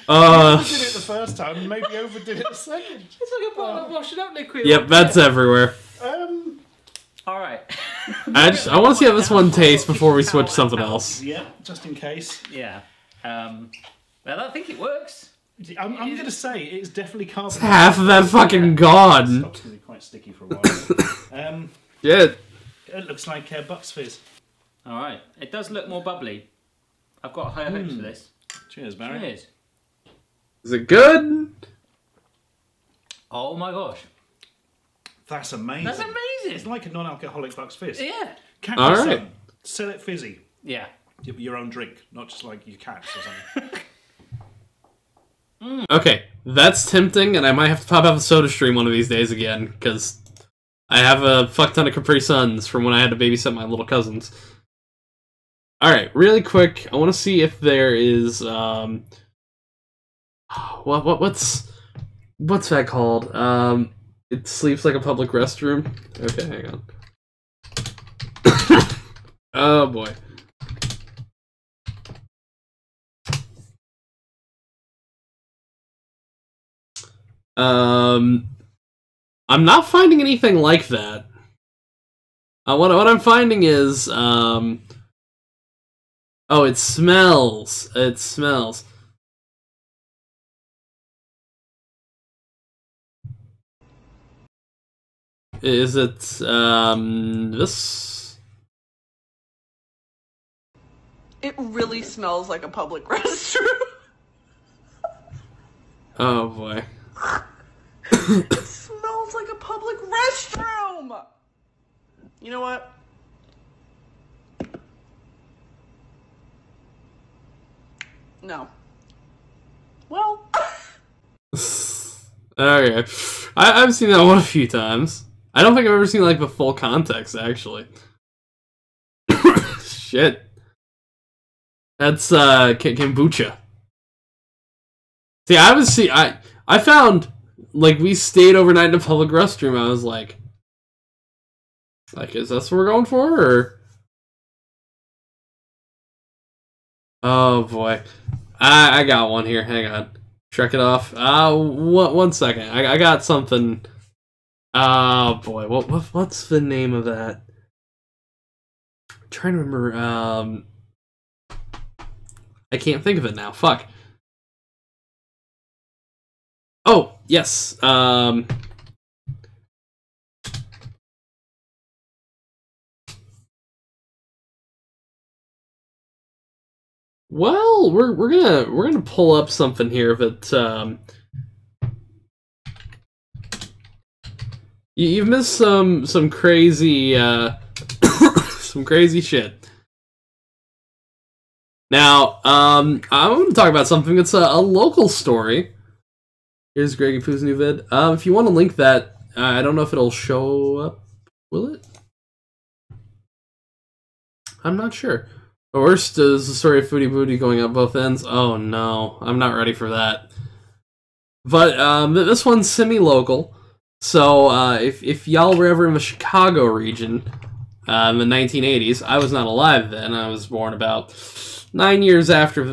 Overdid it the first time and maybe overdid it the second. It's like a bottle of washing up liquid. Yep, that's everywhere. All right. I want to see how this one tastes before we switch something else. Yeah, just in case. Yeah. Well, I think it works. I'm going to say it's definitely carbonated. Half of that fucking gone. It's going to be quite sticky for a while. Yeah. It looks like Bucks Fizz. All right. It does look more bubbly. I've got higher hopes for this. Cheers, Barry. Cheers. Is it good? Oh my gosh. That's amazing. That's amazing. It's like a non-alcoholic Bucks Fizz. Yeah. Capri All Sun. right. Sell it fizzy. Yeah. Your own drink, not just like your cats or something. Okay, that's tempting, and I might have to pop out a Soda Stream one of these days again, because I have a fuck ton of Capri Suns from when I had to babysit my little cousins. Alright, really quick, I want to see if there is, what's that called? It sleeps like a public restroom? Okay, hang on. Oh boy. I'm not finding anything like that. What I'm finding is, oh, it smells. It smells. Is it, this? It really smells like a public restroom. Oh boy. It smells like a public restroom! You know what? No. Well. Okay. I've seen that one a few times. I don't think I've ever seen like the full context, actually. Shit. That's kombucha. See, I found, like, we stayed overnight in a public restroom. I was like, is this what we're going for, or? Oh boy, I got one here. Hang on, check it off. One second. I got something. Oh boy, what's the name of that? I'm trying to remember. I can't think of it now. Fuck. Oh, yes. Well, we're gonna pull up something here that you've missed some crazy some crazy shit. Now, I'm gonna talk about something that's a local story. Here's Greg and Pooh's new vid. If you want to link that, I don't know if it'll show up. Will it? I'm not sure. The worst is the story of Foodie Booty going up both ends. Oh no, I'm not ready for that. But this one's semi-local. So if y'all were ever in the Chicago region in the 1980s, I was not alive then. I was born about 9 years after.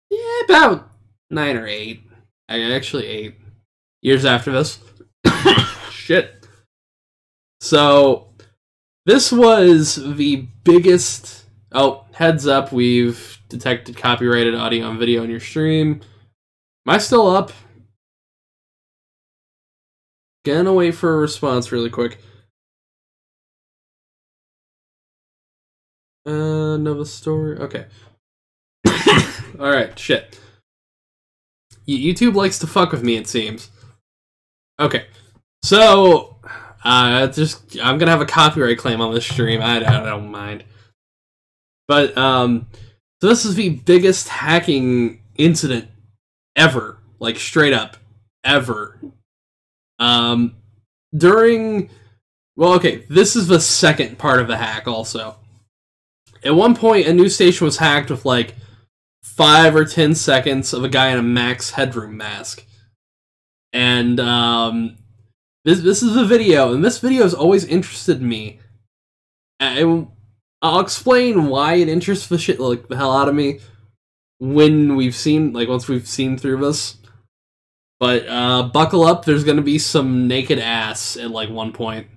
Yeah, about 9 or 8. Actually 8 years after this. Shit. So This was the biggest... Oh, heads up, we've detected copyrighted audio and video on your stream. Am I still up? Gonna wait for a response really quick. Nova Story. Okay. Alright, shit. YouTube likes to fuck with me, it seems. Okay. So, I'm gonna have a copyright claim on this stream. I don't mind. But, so this is the biggest hacking incident ever. Like, straight up. Ever. Well, okay, this is the second part of the hack also. At one point, a news station was hacked with, like, 5 or 10 seconds of a guy in a Max Headroom mask. And, this is the video, and this video has always interested me. I'll explain why it interests the hell out of me once we've seen through this. But, buckle up, there's gonna be some naked ass at, like, one point.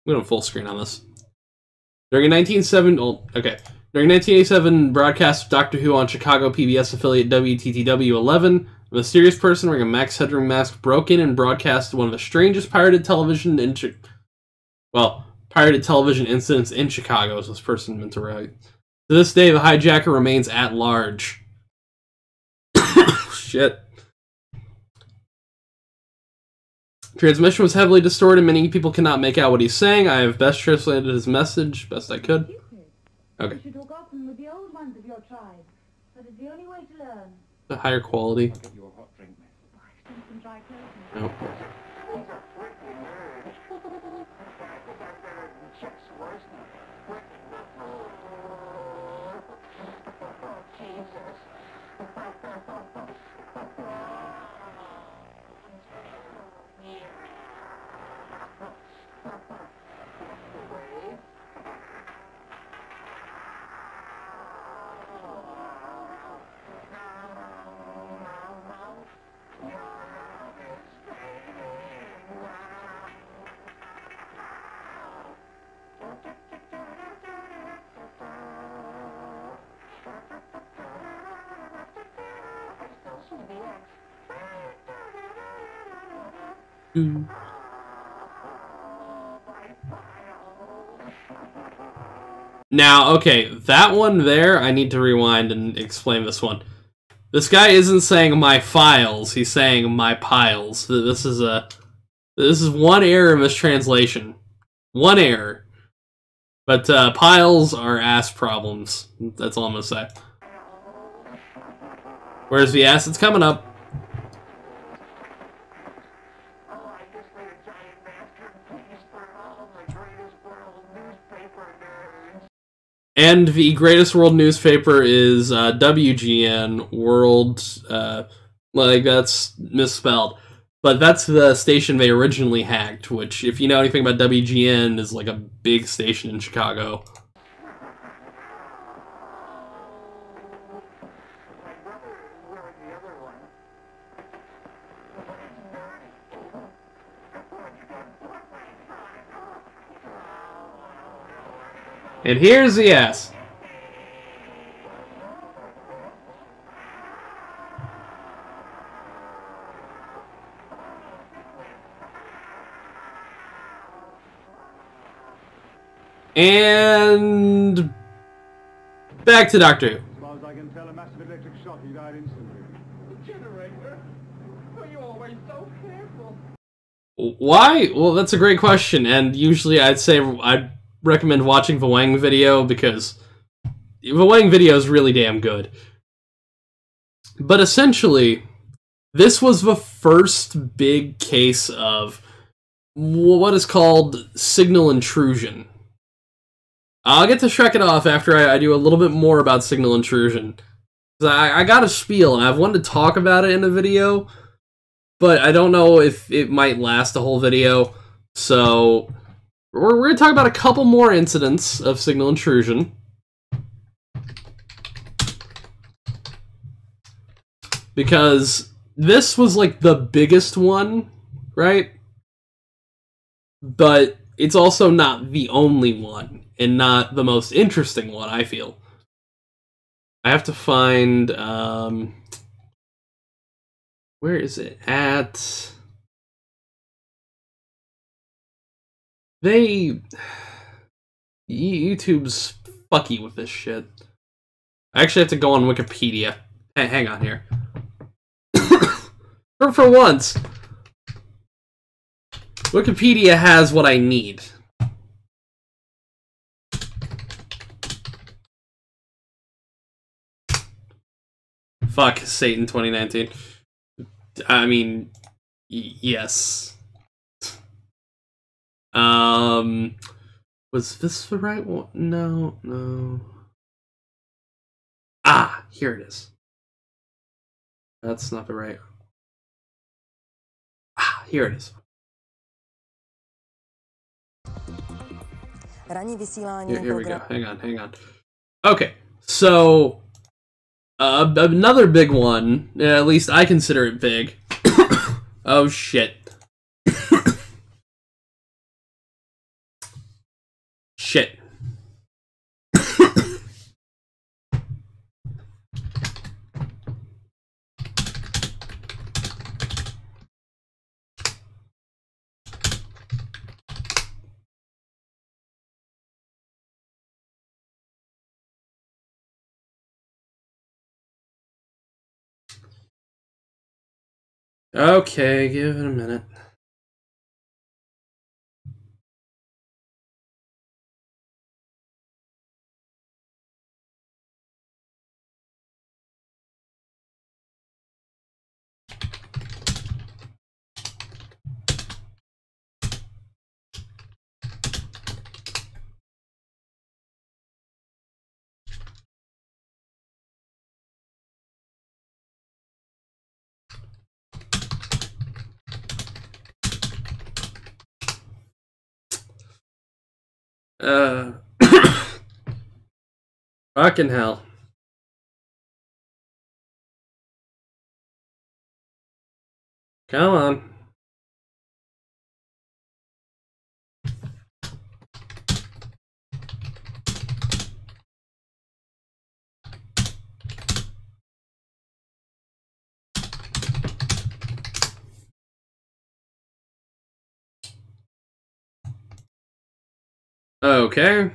I'm going full screen on this. During 1987 broadcast of Doctor Who on Chicago PBS affiliate WTTW-11, a mysterious person wearing a Max Headroom mask broke in and broadcast one of the strangest pirated television incidents in Chicago, as this person meant to write. To this day, the hijacker remains at large. Shit. Transmission was heavily distorted. Many people cannot make out what he's saying. I have best translated his message, best I could. Okay. You should talk often with the old ones of your tribe. That is the only way to learn. The higher quality. Oh. Now, okay, that one there, I need to rewind and explain this one. This guy isn't saying my files, he's saying my piles. This is one error in this translation. One error. But piles are ass problems. That's all I'm gonna say. Where's the ass? It's coming up. And the greatest world newspaper is WGN World, like that's misspelled. But that's the station they originally hacked, which, if you know anything about WGN, is like a big station in Chicago. And here's the ass. And back to Doctor Who. As far as I can tell, a massive electric shock. He died instantly. The generator? Were you always so careful? Why? Well, that's a great question, and usually I'd recommend watching the Wang video, because the Wang video is really damn good. But essentially, this was the first big case of what is called signal intrusion. I'll get to shrek it off after I do a little bit more about signal intrusion. I got a spiel, and I've wanted to talk about it in a video, but I don't know if it might last a whole video, so we're going to talk about a couple more incidents of signal intrusion. Because this was like the biggest one, right? But it's also not the only one, and not the most interesting one, I feel. I have to find, where is it? At... YouTube's fucky with this shit. I actually have to go on Wikipedia. Hey, hang on here. For once, Wikipedia has what I need. Fuck Satan 2019. I mean, yes. Was this the right one? No. Ah, here it is. That's not the right. Ah, here it is. Here we go. Hang on. Okay, so another big one. At least I consider it big. Oh shit. Shit. Okay, give it a minute. Fucking hell. Come on. Okay.